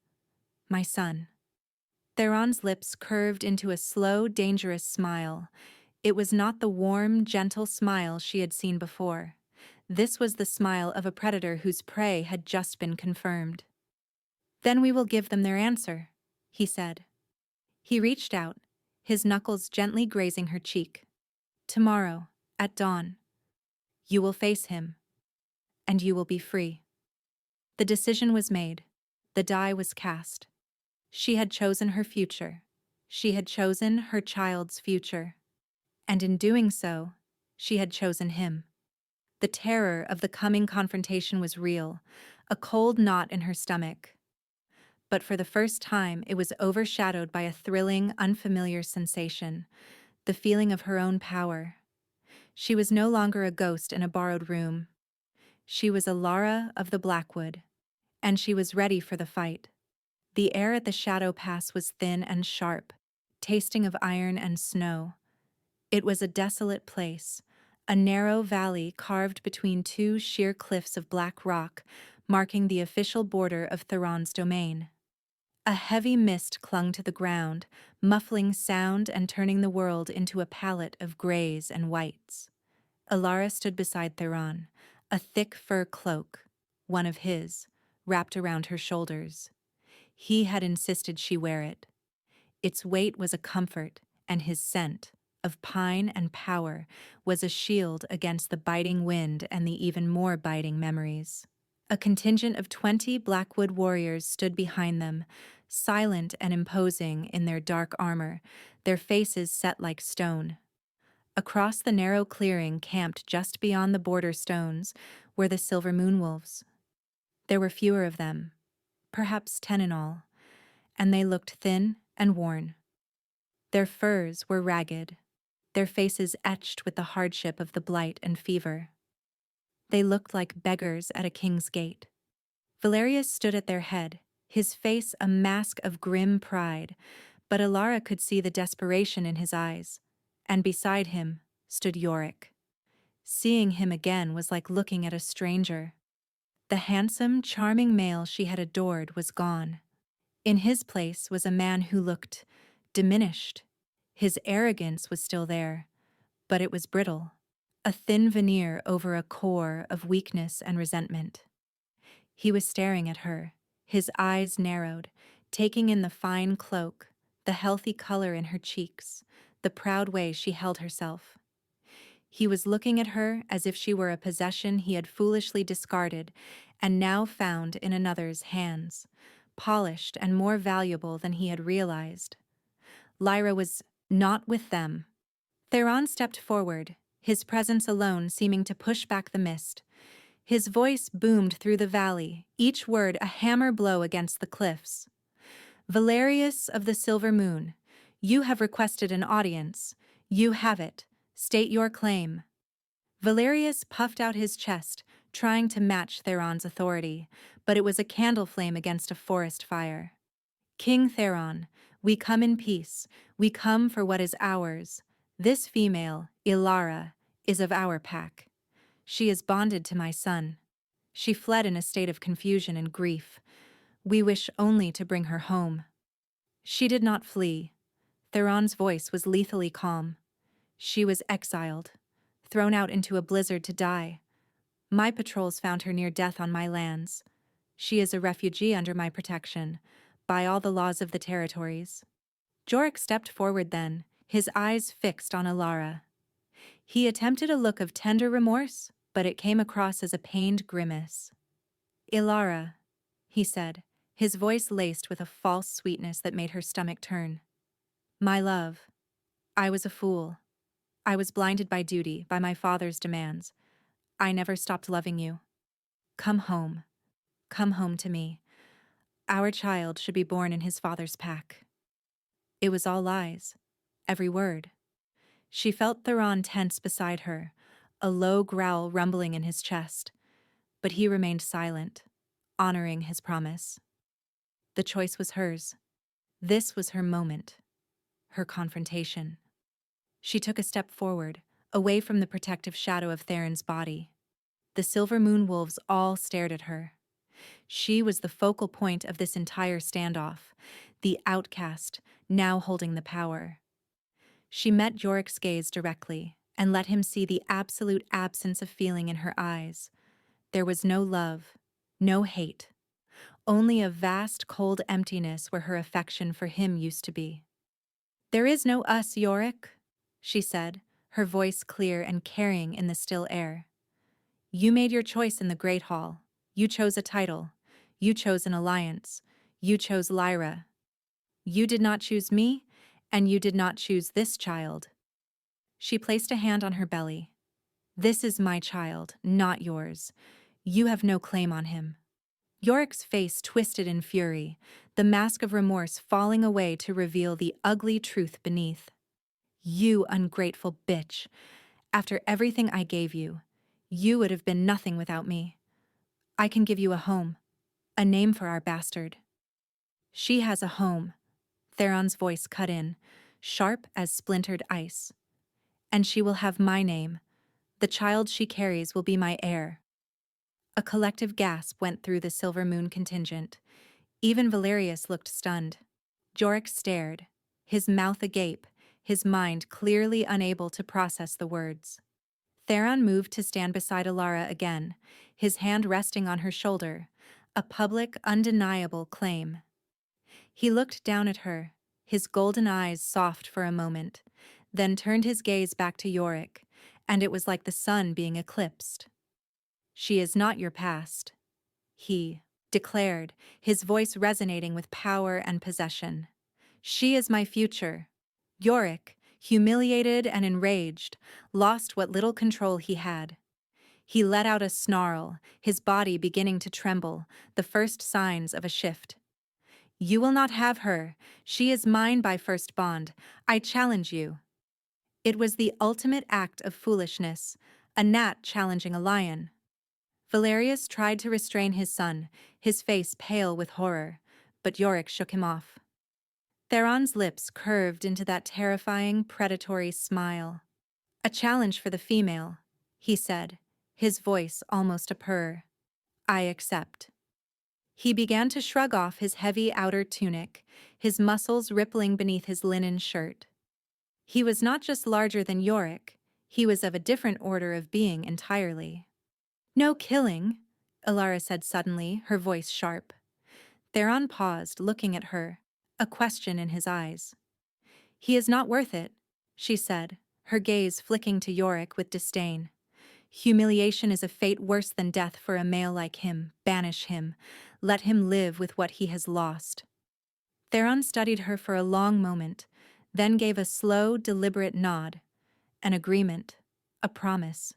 "My son." Theron's lips curved into a slow, dangerous smile. It was not the warm, gentle smile she had seen before. This was the smile of a predator whose prey had just been confirmed. "Then we will give them their answer," he said. He reached out, his knuckles gently grazing her cheek. "Tomorrow, at dawn, you will face him, and you will be free." The decision was made. The die was cast. She had chosen her future. She had chosen her child's future. And in doing so, she had chosen him. The terror of the coming confrontation was real, a cold knot in her stomach. But for the first time, it was overshadowed by a thrilling, unfamiliar sensation, the feeling of her own power. She was no longer a ghost in a borrowed room. She was Ilara of the Blackwood, and she was ready for the fight. The air at the Shadow Pass was thin and sharp, tasting of iron and snow. It was a desolate place, a narrow valley carved between two sheer cliffs of black rock, marking the official border of Theron's domain. A heavy mist clung to the ground, muffling sound and turning the world into a palette of grays and whites. Ilara stood beside Theron, a thick fur cloak, one of his, wrapped around her shoulders. He had insisted she wear it. Its weight was a comfort, and his scent, of pine and power, was a shield against the biting wind and the even more biting memories. A contingent of 20 Blackwood warriors stood behind them, silent and imposing in their dark armor, their faces set like stone. Across the narrow clearing camped just beyond the border stones were the silver moonwolves. There were fewer of them, perhaps 10 in all, and they looked thin and worn. Their furs were ragged, their faces etched with the hardship of the blight and fever. They looked like beggars at a king's gate. Valerius stood at their head, his face a mask of grim pride, but Alara could see the desperation in his eyes, and beside him stood Yorick. Seeing him again was like looking at a stranger. The handsome, charming male she had adored was gone. In his place was a man who looked diminished. His arrogance was still there, but it was brittle, a thin veneer over a core of weakness and resentment. He was staring at her, his eyes narrowed, taking in the fine cloak, the healthy color in her cheeks, the proud way she held herself. He was looking at her as if she were a possession he had foolishly discarded and now found in another's hands, polished and more valuable than he had realized. Lyra was not with them. Theron stepped forward, his presence alone seeming to push back the mist. His voice boomed through the valley, each word a hammer blow against the cliffs. "Valerius of the Silver Moon, you have requested an audience. You have it. State your claim." Valerius puffed out his chest, trying to match Theron's authority, but it was a candle flame against a forest fire. "King Theron, we come in peace. We come for what is ours. This female, Ilara, is of our pack. She is bonded to my son. She fled in a state of confusion and grief. We wish only to bring her home." She did not flee. Theron's voice was lethally calm. She was exiled, thrown out into a blizzard to die. My patrols found her near death on my lands. She is a refugee under my protection, by all the laws of the territories. Yorick stepped forward then, his eyes fixed on Alara. He attempted a look of tender remorse, but it came across as a pained grimace. "Ilara," he said, his voice laced with a false sweetness that made her stomach turn. "My love, I was a fool. I was blinded by duty, by my father's demands. I never stopped loving you. Come home. Come home to me. Our child should be born in his father's pack." It was all lies, every word. She felt Theron tense beside her, a low growl rumbling in his chest, but he remained silent, honoring his promise. The choice was hers. This was her moment, her confrontation. She took a step forward, away from the protective shadow of Theron's body. The silver moon wolves all stared at her. She was the focal point of this entire standoff, the outcast, now holding the power. She met Yorick's gaze directly and let him see the absolute absence of feeling in her eyes. There was no love, no hate, only a vast cold emptiness where her affection for him used to be. "There is no us, Yorick," she said, her voice clear and carrying in the still air. "You made your choice in the Great Hall. You chose a title. You chose an alliance. You chose Lyra. You did not choose me, and you did not choose this child." She placed a hand on her belly. "This is my child, not yours. You have no claim on him." Yorick's face twisted in fury, the mask of remorse falling away to reveal the ugly truth beneath. "You ungrateful bitch. After everything I gave you, you would have been nothing without me. I can give you a home, a name for our bastard." "She has a home," Theron's voice cut in, sharp as splintered ice. "And she will have my name. The child she carries will be my heir." A collective gasp went through the Silver Moon contingent. Even Valerius looked stunned. Yorick stared, his mouth agape, his mind clearly unable to process the words. Theron moved to stand beside Alara again, his hand resting on her shoulder, a public, undeniable claim. He looked down at her, his golden eyes soft for a moment, then turned his gaze back to Yorick, and it was like the sun being eclipsed. "She is not your past," he declared, his voice resonating with power and possession. "She is my future. Yorick, humiliated and enraged, lost what little control he had. He let out a snarl, his body beginning to tremble, the first signs of a shift. "You will not have her. She is mine by first bond. I challenge you." It was the ultimate act of foolishness, a gnat challenging a lion. Valerius tried to restrain his son, his face pale with horror, but Yorick shook him off. Theron's lips curved into that terrifying, predatory smile. "A challenge for the female," he said, his voice almost a purr. "I accept." He began to shrug off his heavy outer tunic, his muscles rippling beneath his linen shirt. He was not just larger than Yorick, he was of a different order of being entirely. "No killing," Ilara said suddenly, her voice sharp. Theron paused, looking at her, a question in his eyes. "He is not worth it," she said, her gaze flicking to Yorick with disdain. "Humiliation is a fate worse than death for a male like him. Banish him. Let him live with what he has lost." Theron studied her for a long moment, then gave a slow, deliberate nod. An agreement. A promise.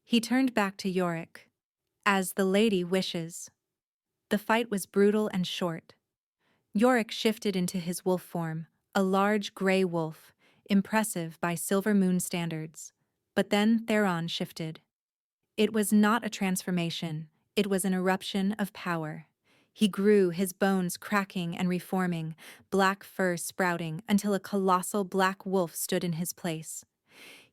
He turned back to Yorick. "As the lady wishes." The fight was brutal and short. Yorick shifted into his wolf form, a large gray wolf, impressive by Silver Moon standards. But then Theron shifted. It was not a transformation, it was an eruption of power. He grew, his bones cracking and reforming, black fur sprouting until a colossal black wolf stood in his place.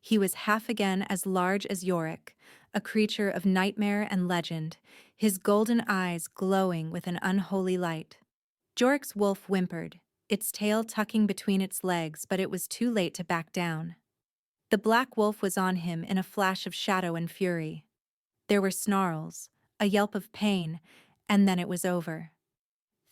He was half again as large as Yorick, a creature of nightmare and legend, his golden eyes glowing with an unholy light. Yorick's wolf whimpered, its tail tucking between its legs, but it was too late to back down. The black wolf was on him in a flash of shadow and fury. There were snarls, a yelp of pain, and then it was over.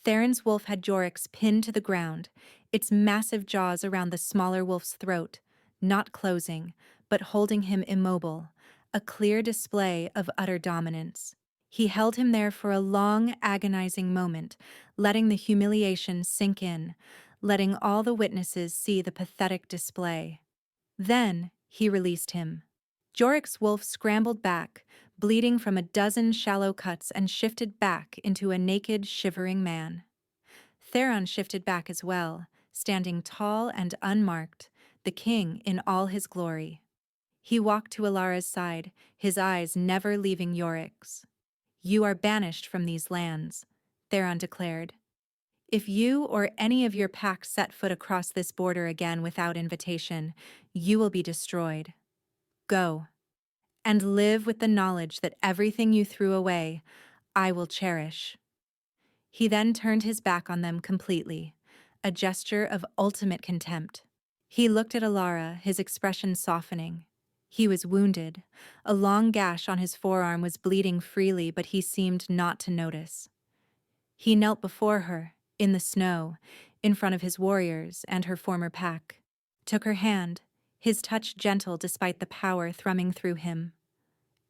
Theron's wolf had Yorick's pinned to the ground, its massive jaws around the smaller wolf's throat, not closing, but holding him immobile, a clear display of utter dominance. He held him there for a long, agonizing moment, letting the humiliation sink in, letting all the witnesses see the pathetic display. Then he released him. Yorick's wolf scrambled back, bleeding from a dozen shallow cuts, and shifted back into a naked, shivering man. Theron shifted back as well, standing tall and unmarked, the king in all his glory. He walked to Ilara's side, his eyes never leaving Yorick's. "You are banished from these lands," Theron declared. "If you or any of your pack set foot across this border again without invitation, you will be destroyed. Go. And live with the knowledge that everything you threw away, I will cherish." He then turned his back on them completely, a gesture of ultimate contempt. He looked at Ilara, his expression softening. He was wounded. A long gash on his forearm was bleeding freely, but he seemed not to notice. He knelt before her, in the snow, in front of his warriors and her former pack, took her hand, his touch gentle despite the power thrumming through him.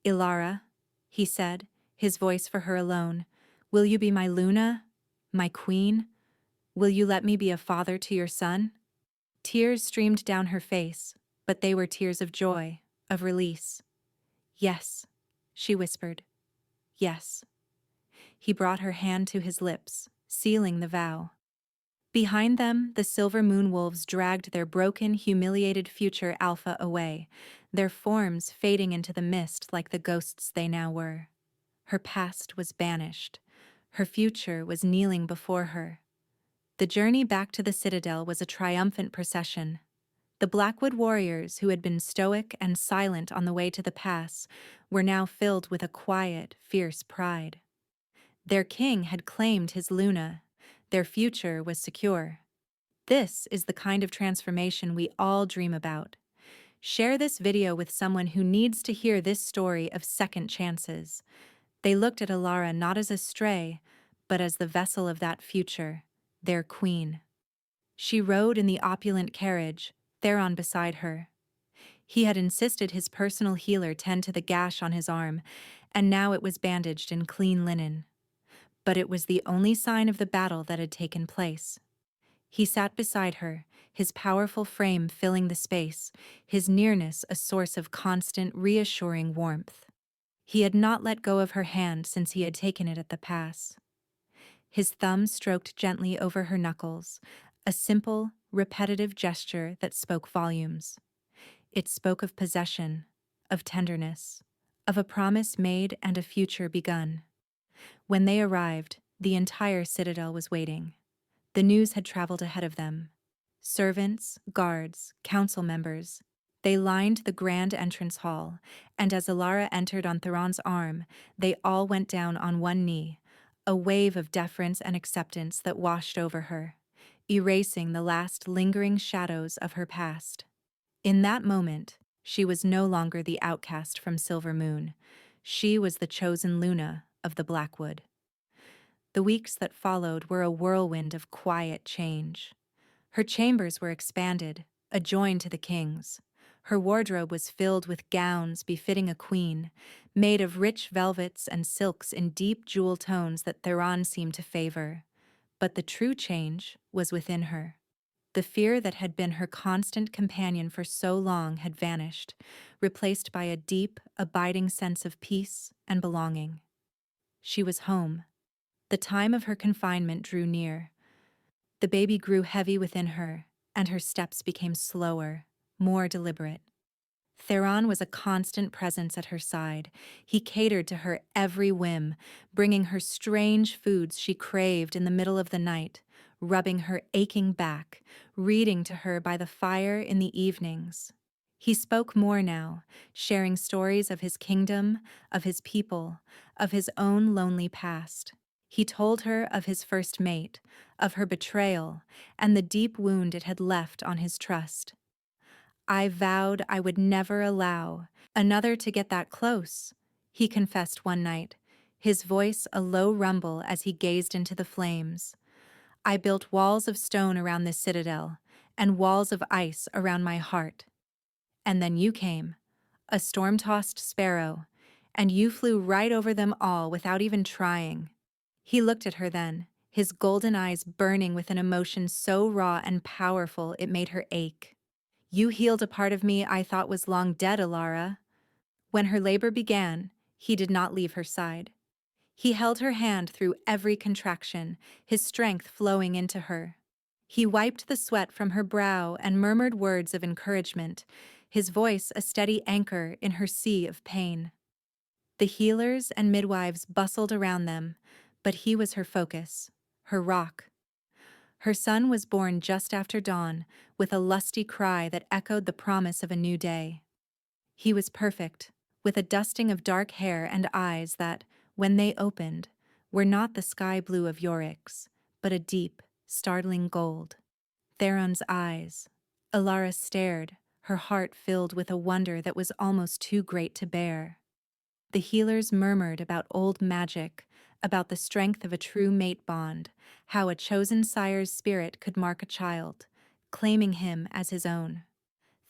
"Ilara," he said, his voice for her alone, "will you be my Luna, my queen? Will you let me be a father to your son?" Tears streamed down her face, but they were tears of joy, of release. "Yes," she whispered. "Yes." He brought her hand to his lips, sealing the vow. Behind them, the Silver Moon wolves dragged their broken, humiliated future Alpha away, their forms fading into the mist like the ghosts they now were. Her past was banished. Her future was kneeling before her. The journey back to the Citadel was a triumphant procession. The Blackwood warriors, who had been stoic and silent on the way to the pass, were now filled with a quiet, fierce pride. Their king had claimed his Luna. Their future was secure. This is the kind of transformation we all dream about. Share this video with someone who needs to hear this story of second chances. They looked at Ilara not as a stray, but as the vessel of that future, their queen. She rode in the opulent carriage, Theron beside her. He had insisted his personal healer tend to the gash on his arm, and now it was bandaged in clean linen. But it was the only sign of the battle that had taken place. He sat beside her, his powerful frame filling the space, his nearness a source of constant, reassuring warmth. He had not let go of her hand since he had taken it at the pass. His thumb stroked gently over her knuckles, a simple, repetitive gesture that spoke volumes. It spoke of possession, of tenderness, of a promise made and a future begun. When they arrived, the entire citadel was waiting. The news had traveled ahead of them. Servants, guards, council members. They lined the grand entrance hall, and as Alara entered on Theron's arm, they all went down on one knee, a wave of deference and acceptance that washed over her, erasing the last lingering shadows of her past. In that moment, she was no longer the outcast from Silver Moon. She was the chosen Luna of the Blackwood. The weeks that followed were a whirlwind of quiet change. Her chambers were expanded, adjoined to the king's. Her wardrobe was filled with gowns befitting a queen, made of rich velvets and silks in deep jewel tones that Theron seemed to favor. But the true change was within her. The fear that had been her constant companion for so long had vanished, replaced by a deep, abiding sense of peace and belonging. She was home. The time of her confinement drew near. The baby grew heavy within her, and her steps became slower, more deliberate. Theron was a constant presence at her side. He catered to her every whim, bringing her strange foods she craved in the middle of the night, rubbing her aching back, reading to her by the fire in the evenings. He spoke more now, sharing stories of his kingdom, of his people, of his own lonely past. He told her of his first mate, of her betrayal, and the deep wound it had left on his trust. "I vowed I would never allow another to get that close," he confessed one night, his voice a low rumble as he gazed into the flames. "I built walls of stone around this citadel, and walls of ice around my heart. And then you came, a storm-tossed sparrow, and you flew right over them all without even trying." He looked at her then, his golden eyes burning with an emotion so raw and powerful it made her ache. "You healed a part of me I thought was long dead, Alara." When her labor began, he did not leave her side. He held her hand through every contraction, his strength flowing into her. He wiped the sweat from her brow and murmured words of encouragement, his voice a steady anchor in her sea of pain. The healers and midwives bustled around them, but he was her focus, her rock. Her son was born just after dawn, with a lusty cry that echoed the promise of a new day. He was perfect, with a dusting of dark hair and eyes that, when they opened, were not the sky blue of Yorick's, but a deep, startling gold. Theron's eyes. Alara stared, her heart filled with a wonder that was almost too great to bear. The healers murmured about old magic, about the strength of a true mate bond, how a chosen sire's spirit could mark a child, claiming him as his own.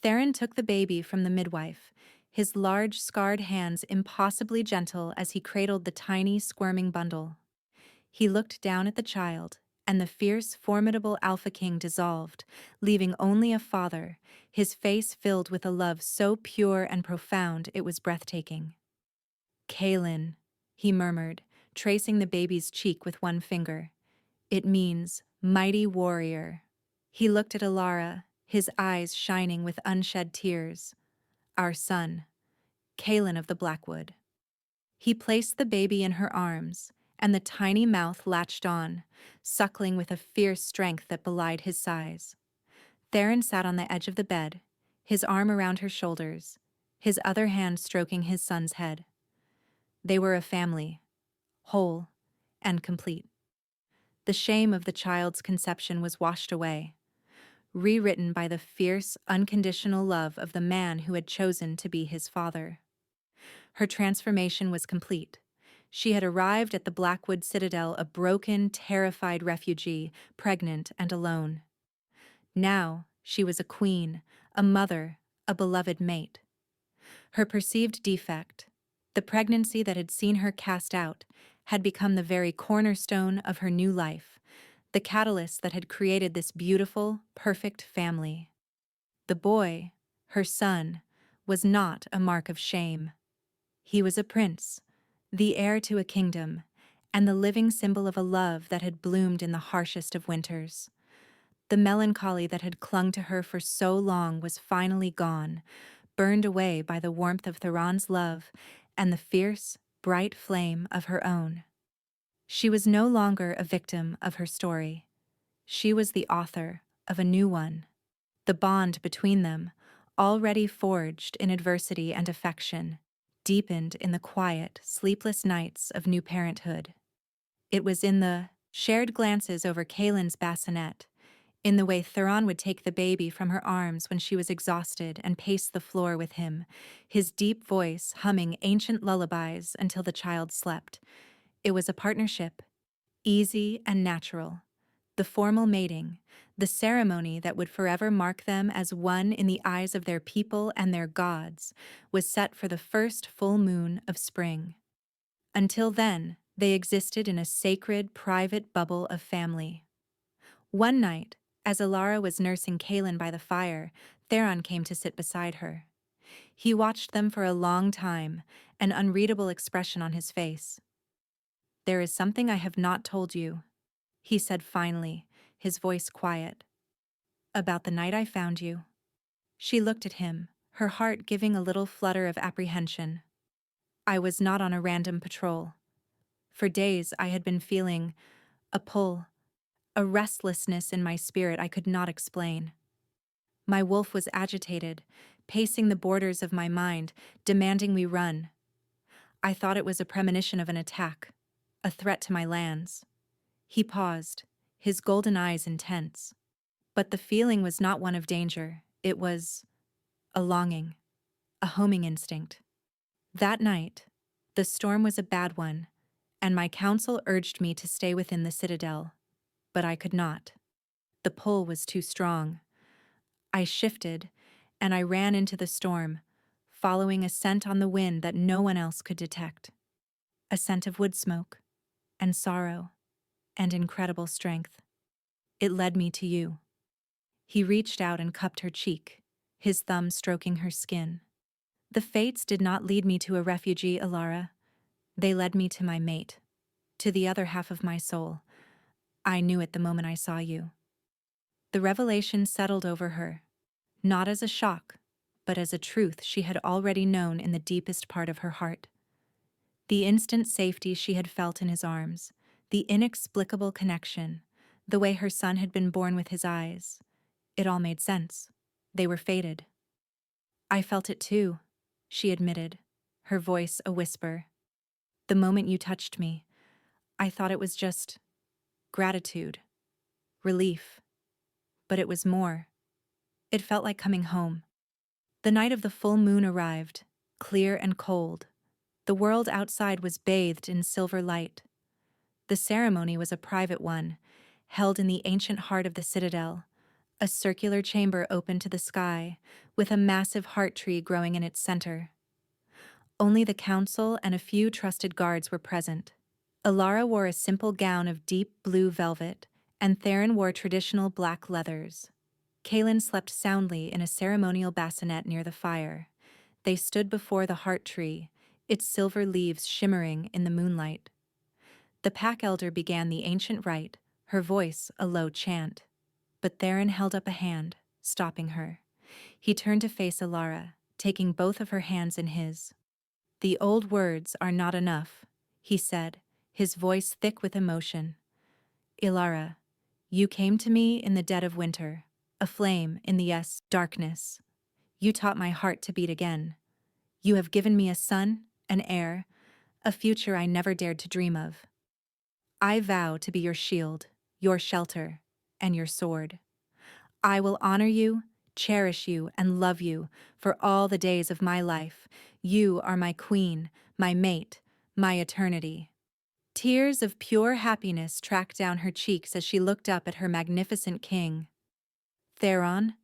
Theron took the baby from the midwife, his large, scarred hands impossibly gentle as he cradled the tiny, squirming bundle. He looked down at the child, and the fierce, formidable Alpha King dissolved, leaving only a father, his face filled with a love so pure and profound it was breathtaking. "Kaelin," he murmured, tracing the baby's cheek with one finger. "It means mighty warrior." He looked at Alara, his eyes shining with unshed tears. "Our son, Kaelin of the Blackwood." He placed the baby in her arms, and the tiny mouth latched on, suckling with a fierce strength that belied his size. Theron sat on the edge of the bed, his arm around her shoulders, his other hand stroking his son's head. They were a family, whole and complete. The shame of the child's conception was washed away, rewritten by the fierce, unconditional love of the man who had chosen to be his father. Her transformation was complete. She had arrived at the Blackwood Citadel a broken, terrified refugee, pregnant and alone. Now she was a queen, a mother, a beloved mate. Her perceived defect, the pregnancy that had seen her cast out, had become the very cornerstone of her new life, the catalyst that had created this beautiful, perfect family. The boy, her son, was not a mark of shame. He was a prince, the heir to a kingdom, and the living symbol of a love that had bloomed in the harshest of winters. The melancholy that had clung to her for so long was finally gone, burned away by the warmth of Theron's love and the fierce, bright flame of her own. She was no longer a victim of her story. She was the author of a new one. The bond between them, already forged in adversity and affection, deepened in the quiet, sleepless nights of new parenthood. It was in the shared glances over Kaylin's bassinet, in the way Theron would take the baby from her arms when she was exhausted and pace the floor with him, his deep voice humming ancient lullabies until the child slept. It was a partnership, easy and natural. The formal mating, the ceremony that would forever mark them as one in the eyes of their people and their gods, was set for the first full moon of spring. Until then, they existed in a sacred, private bubble of family. One night, as Alara was nursing Kaylin by the fire, Theron came to sit beside her. He watched them for a long time, an unreadable expression on his face. "There is something I have not told you," he said finally, his voice quiet. "About the night I found you." She looked at him, her heart giving a little flutter of apprehension. "I was not on a random patrol. For days I had been feeling a pull, a restlessness in my spirit I could not explain. My wolf was agitated, pacing the borders of my mind, demanding we run. I thought it was a premonition of an attack, a threat to my lands." He paused, his golden eyes intense. But the feeling was not one of danger. It was a longing, a homing instinct. That night, the storm was a bad one, and my counsel urged me to stay within the citadel. But I could not. The pull was too strong. I shifted, and I ran into the storm, following a scent on the wind that no one else could detect. A scent of wood smoke, and sorrow, and incredible strength. It led me to you. He reached out and cupped her cheek, his thumb stroking her skin. "The fates did not lead me to a refugee, Alara. They led me to my mate, to the other half of my soul. I knew it the moment I saw you." The revelation settled over her, not as a shock, but as a truth she had already known in the deepest part of her heart. The instant safety she had felt in his arms, the inexplicable connection, the way her son had been born with his eyes, it all made sense. They were fated. "I felt it too," she admitted, her voice a whisper. "The moment you touched me, I thought it was just gratitude, relief. But it was more. It felt like coming home." The night of the full moon arrived, clear and cold. The world outside was bathed in silver light. The ceremony was a private one, held in the ancient heart of the citadel, a circular chamber open to the sky, with a massive heart tree growing in its center. Only the council and a few trusted guards were present. Alara wore a simple gown of deep blue velvet, and Theron wore traditional black leathers. Kaylin slept soundly in a ceremonial bassinet near the fire. They stood before the heart tree, its silver leaves shimmering in the moonlight. The pack elder began the ancient rite, her voice a low chant. But Theron held up a hand, stopping her. He turned to face Alara, taking both of her hands in his. "The old words are not enough," he said, his voice thick with emotion. "Ilara, you came to me in the dead of winter, a flame in the darkness. You taught my heart to beat again. You have given me a son, an heir, a future I never dared to dream of. I vow to be your shield, your shelter, and your sword. I will honor you, cherish you, and love you for all the days of my life. You are my queen, my mate, my eternity." Tears of pure happiness tracked down her cheeks as she looked up at her magnificent king. "Theron,"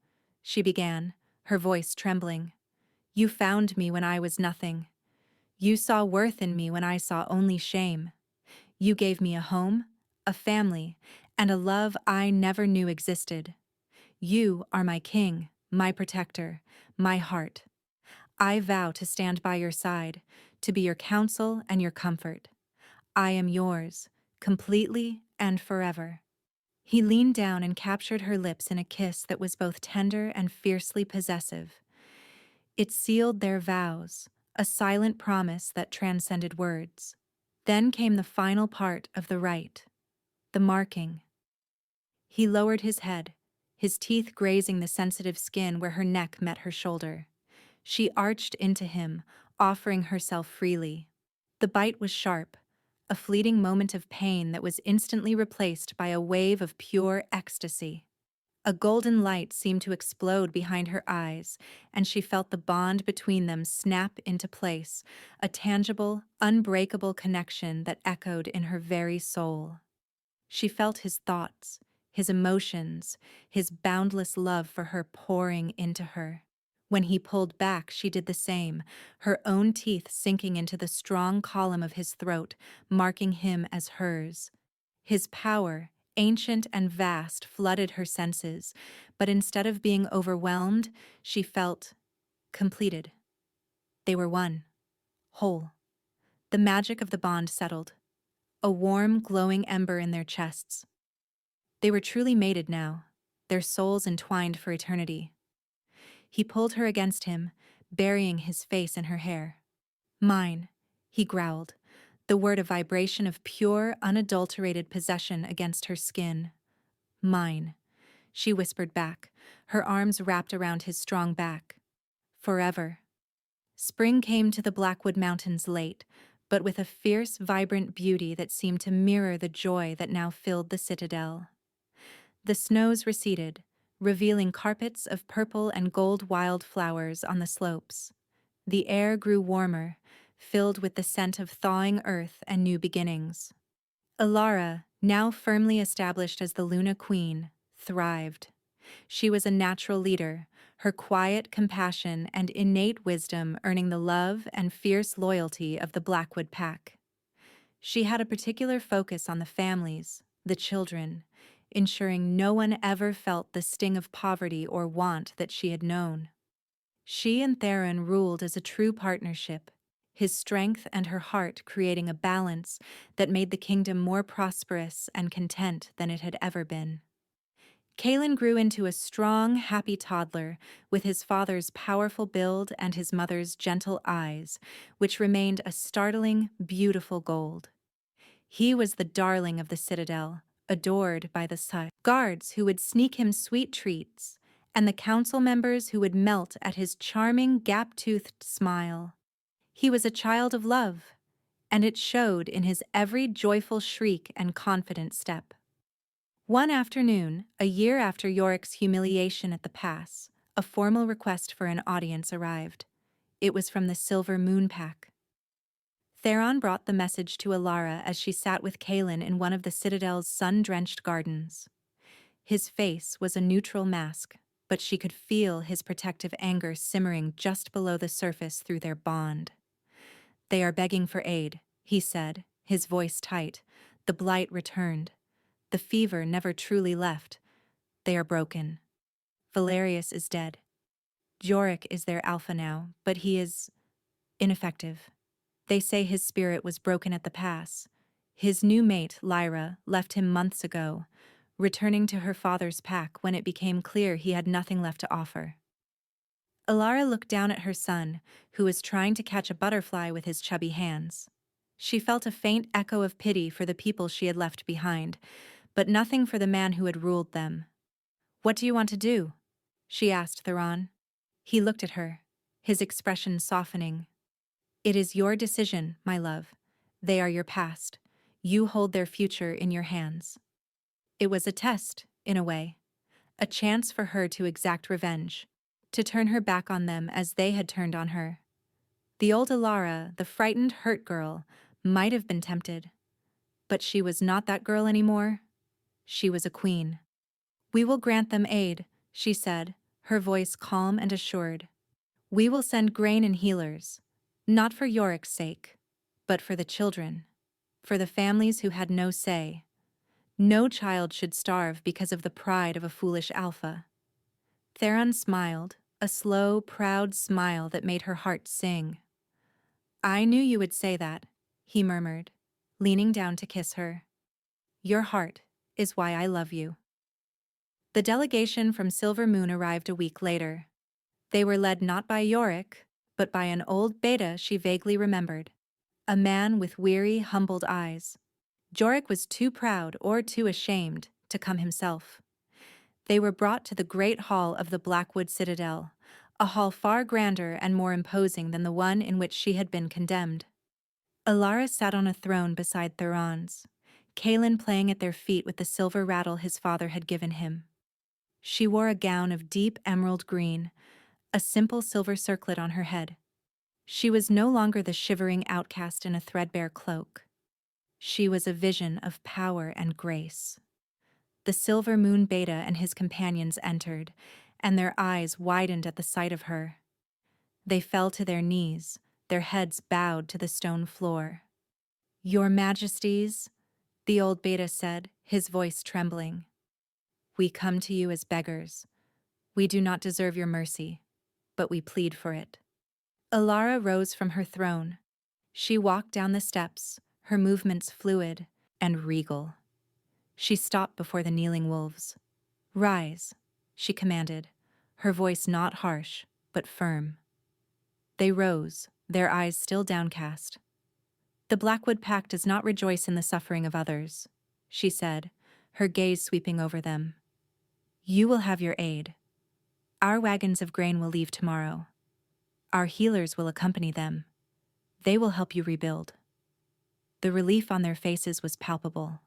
she began, her voice trembling, "you found me when I was nothing. You saw worth in me when I saw only shame. You gave me a home, a family, and a love I never knew existed. You are my king, my protector, my heart. I vow to stand by your side, to be your counsel and your comfort. I am yours, completely and forever." He leaned down and captured her lips in a kiss that was both tender and fiercely possessive. It sealed their vows, a silent promise that transcended words. Then came the final part of the rite, the marking. He lowered his head, his teeth grazing the sensitive skin where her neck met her shoulder. She arched into him, offering herself freely. The bite was sharp, a fleeting moment of pain that was instantly replaced by a wave of pure ecstasy. A golden light seemed to explode behind her eyes, and she felt the bond between them snap into place, a tangible, unbreakable connection that echoed in her very soul. She felt his thoughts, his emotions, his boundless love for her pouring into her. When he pulled back, she did the same, her own teeth sinking into the strong column of his throat, marking him as hers. His power, ancient and vast, flooded her senses, but instead of being overwhelmed, she felt completed. They were one, whole. The magic of the bond settled, a warm, glowing ember in their chests. They were truly mated now, their souls entwined for eternity. He pulled her against him, burying his face in her hair. "Mine," he growled, the word a vibration of pure, unadulterated possession against her skin. "Mine," she whispered back, her arms wrapped around his strong back. "Forever." Spring came to the Blackwood Mountains late, but with a fierce, vibrant beauty that seemed to mirror the joy that now filled the citadel. The snows receded, revealing carpets of purple and gold wildflowers on the slopes. The air grew warmer, filled with the scent of thawing earth and new beginnings. Alara, now firmly established as the Luna Queen, thrived. She was a natural leader, her quiet compassion and innate wisdom earning the love and fierce loyalty of the Blackwood pack. She had a particular focus on the families, the children, ensuring no one ever felt the sting of poverty or want that she had known. She and Theron ruled as a true partnership, his strength and her heart creating a balance that made the kingdom more prosperous and content than it had ever been. Kaelin grew into a strong, happy toddler with his father's powerful build and his mother's gentle eyes, which remained a startling, beautiful gold. He was the darling of the citadel, adored by the guards who would sneak him sweet treats, and the council members who would melt at his charming, gap-toothed smile. He was a child of love, and it showed in his every joyful shriek and confident step. One afternoon, a year after Yorick's humiliation at the pass, a formal request for an audience arrived. It was from the Silver Moon Pack. Theron brought the message to Alara as she sat with Kaelin in one of the Citadel's sun-drenched gardens. His face was a neutral mask, but she could feel his protective anger simmering just below the surface through their bond. "They are begging for aid," he said, his voice tight. "The blight returned. The fever never truly left. They are broken. Valerius is dead. Jorik is their alpha now, but he is ineffective. They say his spirit was broken at the pass. His new mate, Lyra, left him months ago, returning to her father's pack when it became clear he had nothing left to offer." Alara looked down at her son, who was trying to catch a butterfly with his chubby hands. She felt a faint echo of pity for the people she had left behind, but nothing for the man who had ruled them. "What do you want to do?" she asked Theron. He looked at her, his expression softening. "It is your decision, my love. They are your past. You hold their future in your hands." It was a test, in a way. A chance for her to exact revenge, to turn her back on them as they had turned on her. The old Alara, the frightened, hurt girl, might have been tempted. But she was not that girl anymore. She was a queen. "We will grant them aid," she said, her voice calm and assured. "We will send grain and healers, not for Yorick's sake, but for the children, for the families who had no say. No child should starve because of the pride of a foolish alpha. Theron smiled, a slow, proud smile that made her heart sing. I knew you would say that, he murmured, leaning down to kiss her. Your heart is why I love you. The delegation from Silver Moon arrived a week later. They were led not by Yorick, but by an old beta she vaguely remembered, a man with weary, humbled eyes. Yorick was too proud or too ashamed to come himself. They were brought to the great hall of the Blackwood Citadel, a hall far grander and more imposing than the one in which she had been condemned. Alara sat on a throne beside Theron's, Kaelin playing at their feet with the silver rattle his father had given him. She wore a gown of deep emerald green, a simple silver circlet on her head. She was no longer the shivering outcast in a threadbare cloak. She was a vision of power and grace. The Silver Moon Beta and his companions entered, and their eyes widened at the sight of her. They fell to their knees, their heads bowed to the stone floor. Your Majesties, the old Beta said, his voice trembling. We come to you as beggars. We do not deserve your mercy, but we plead for it. Alara rose from her throne. She walked down the steps, her movements fluid and regal. She stopped before the kneeling wolves. Rise, she commanded, her voice not harsh, but firm. They rose, their eyes still downcast. The Blackwood Pack does not rejoice in the suffering of others, she said, her gaze sweeping over them. You will have your aid. Our wagons of grain will leave tomorrow. Our healers will accompany them. They will help you rebuild. The relief on their faces was palpable.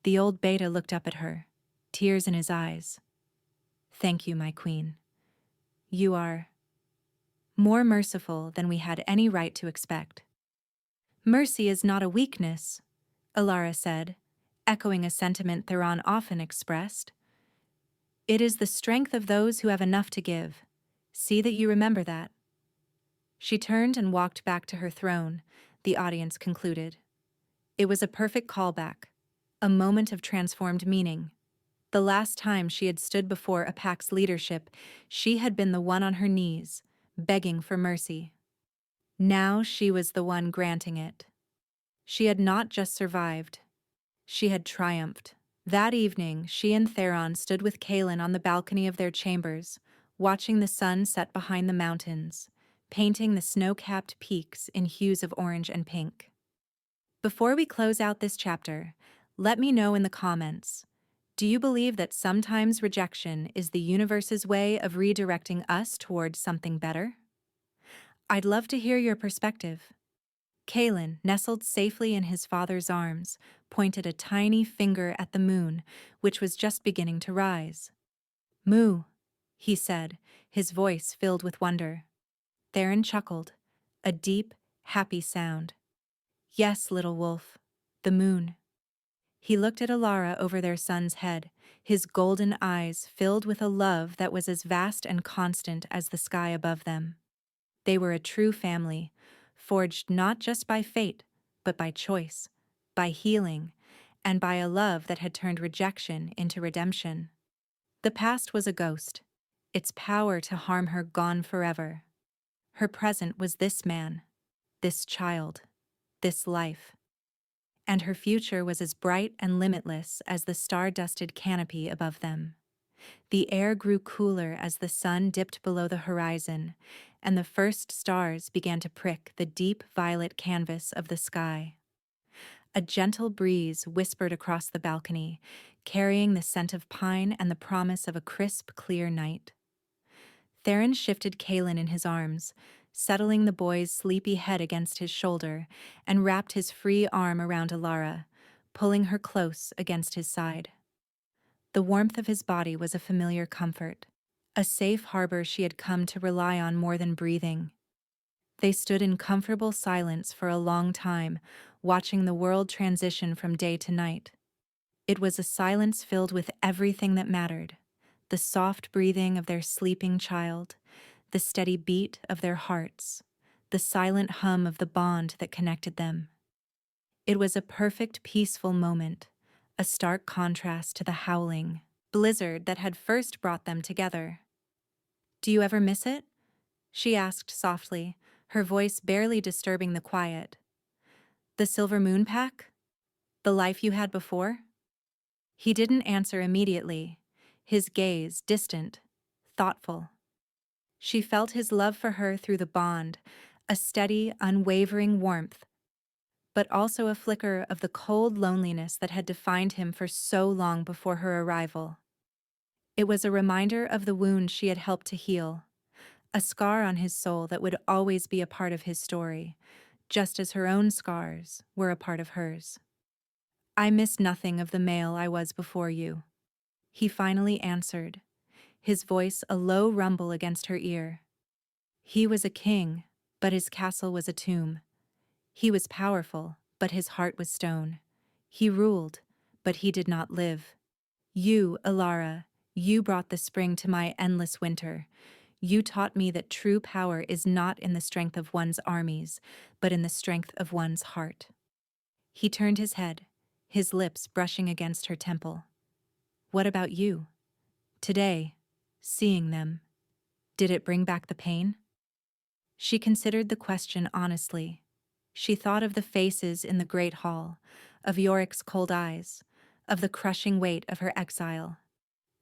The old Beta looked up at her, tears in his eyes. Thank you, my queen. You are more merciful than we had any right to expect. Mercy is not a weakness, Alara said, echoing a sentiment Theron often expressed. It is the strength of those who have enough to give. See that you remember that. She turned and walked back to her throne, the audience concluded. It was a perfect callback, a moment of transformed meaning. The last time she had stood before a pack's leadership, she had been the one on her knees, begging for mercy. Now she was the one granting it. She had not just survived. She had triumphed. That evening, she and Theron stood with Kaelin on the balcony of their chambers, watching the sun set behind the mountains, painting the snow-capped peaks in hues of orange and pink. Before we close out this chapter, let me know in the comments, do you believe that sometimes rejection is the universe's way of redirecting us towards something better? I'd love to hear your perspective. Kaelin, nestled safely in his father's arms, pointed a tiny finger at the moon, which was just beginning to rise. Moo, he said, his voice filled with wonder. Theron chuckled, a deep, happy sound. Yes, little wolf, the moon. He looked at Alara over their son's head, his golden eyes filled with a love that was as vast and constant as the sky above them. They were a true family, forged not just by fate, but by choice, by healing, and by a love that had turned rejection into redemption. The past was a ghost, its power to harm her gone forever. Her present was this man, this child, this life. And her future was as bright and limitless as the star-dusted canopy above them. The air grew cooler as the sun dipped below the horizon, and the first stars began to prick the deep violet canvas of the sky. A gentle breeze whispered across the balcony, carrying the scent of pine and the promise of a crisp, clear night. Theron shifted Kaelin in his arms, settling the boy's sleepy head against his shoulder, and wrapped his free arm around Alara, pulling her close against his side. The warmth of his body was a familiar comfort, a safe harbor she had come to rely on more than breathing. They stood in comfortable silence for a long time, watching the world transition from day to night. It was a silence filled with everything that mattered, the soft breathing of their sleeping child, the steady beat of their hearts, the silent hum of the bond that connected them. It was a perfect, peaceful moment, a stark contrast to the howling blizzard that had first brought them together. "Do you ever miss it?" she asked softly, her voice barely disturbing the quiet. "The Silver Moon Pack? The life you had before?" He didn't answer immediately, his gaze distant, thoughtful. She felt his love for her through the bond, a steady, unwavering warmth, but also a flicker of the cold loneliness that had defined him for so long before her arrival. It was a reminder of the wound she had helped to heal, a scar on his soul that would always be a part of his story, just as her own scars were a part of hers. "I miss nothing of the male I was before you," he finally answered, his voice a low rumble against her ear. He was a king, but his castle was a tomb. He was powerful, but his heart was stone. He ruled, but he did not live. You, Alara, you brought the spring to my endless winter. You taught me that true power is not in the strength of one's armies, but in the strength of one's heart. He turned his head, his lips brushing against her temple. "What about you? Today, seeing them, did it bring back the pain?" She considered the question honestly. She thought of the faces in the great hall, of Yorick's cold eyes, of the crushing weight of her exile.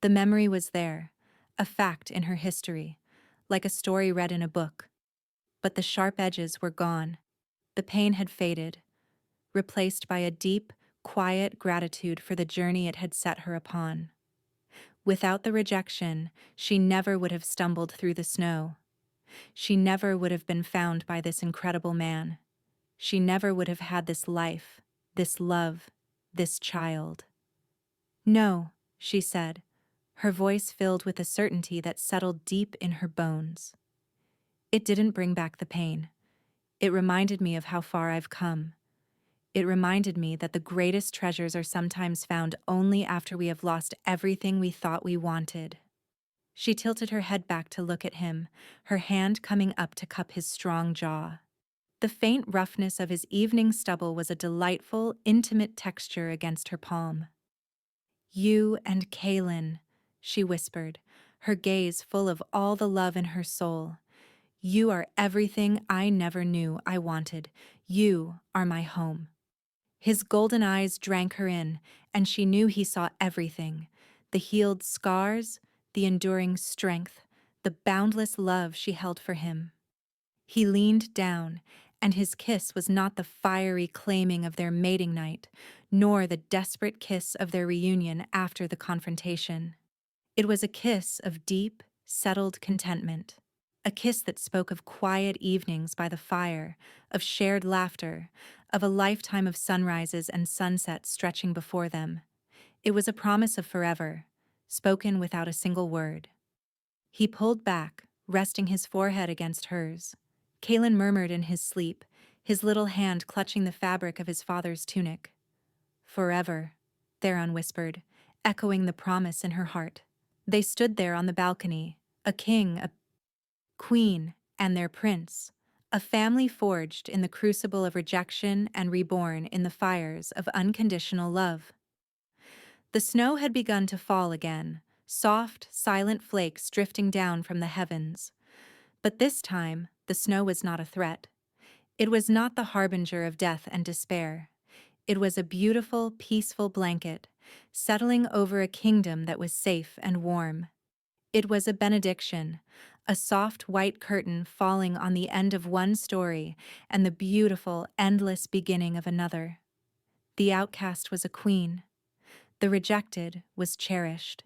The memory was there, a fact in her history, like a story read in a book. But the sharp edges were gone. The pain had faded, replaced by a deep, quiet gratitude for the journey it had set her upon. Without the rejection, she never would have stumbled through the snow. She never would have been found by this incredible man. She never would have had this life, this love, this child. "No," she said, her voice filled with a certainty that settled deep in her bones. "It didn't bring back the pain. It reminded me of how far I've come. It reminded me that the greatest treasures are sometimes found only after we have lost everything we thought we wanted." She tilted her head back to look at him, her hand coming up to cup his strong jaw. The faint roughness of his evening stubble was a delightful, intimate texture against her palm. "You and Kaelin," she whispered, her gaze full of all the love in her soul. "You are everything I never knew I wanted. You are my home." His golden eyes drank her in, and she knew he saw everything: the healed scars, the enduring strength, the boundless love she held for him. He leaned down, and his kiss was not the fiery claiming of their mating night, nor the desperate kiss of their reunion after the confrontation. It was a kiss of deep, settled contentment, a kiss that spoke of quiet evenings by the fire, of shared laughter, of a lifetime of sunrises and sunsets stretching before them. It was a promise of forever, spoken without a single word. He pulled back, resting his forehead against hers. Kaelin murmured in his sleep, his little hand clutching the fabric of his father's tunic. "Forever," Theron whispered, echoing the promise in her heart. They stood there on the balcony, a king, a queen, and their prince, a family forged in the crucible of rejection and reborn in the fires of unconditional love. The snow had begun to fall again, soft, silent flakes drifting down from the heavens. But this time, the snow was not a threat. It was not the harbinger of death and despair. It was a beautiful, peaceful blanket, settling over a kingdom that was safe and warm. It was a benediction, a soft white curtain falling on the end of one story and the beautiful, endless beginning of another. The outcast was a queen. The rejected was cherished.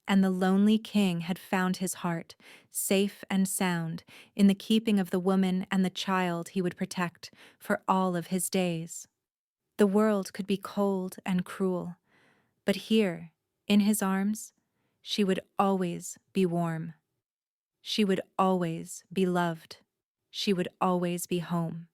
And the lonely king had found his heart, safe and sound, in the keeping of the woman and the child he would protect for all of his days. The world could be cold and cruel, but here, in his arms, she would always be warm. She would always be loved. She would always be home.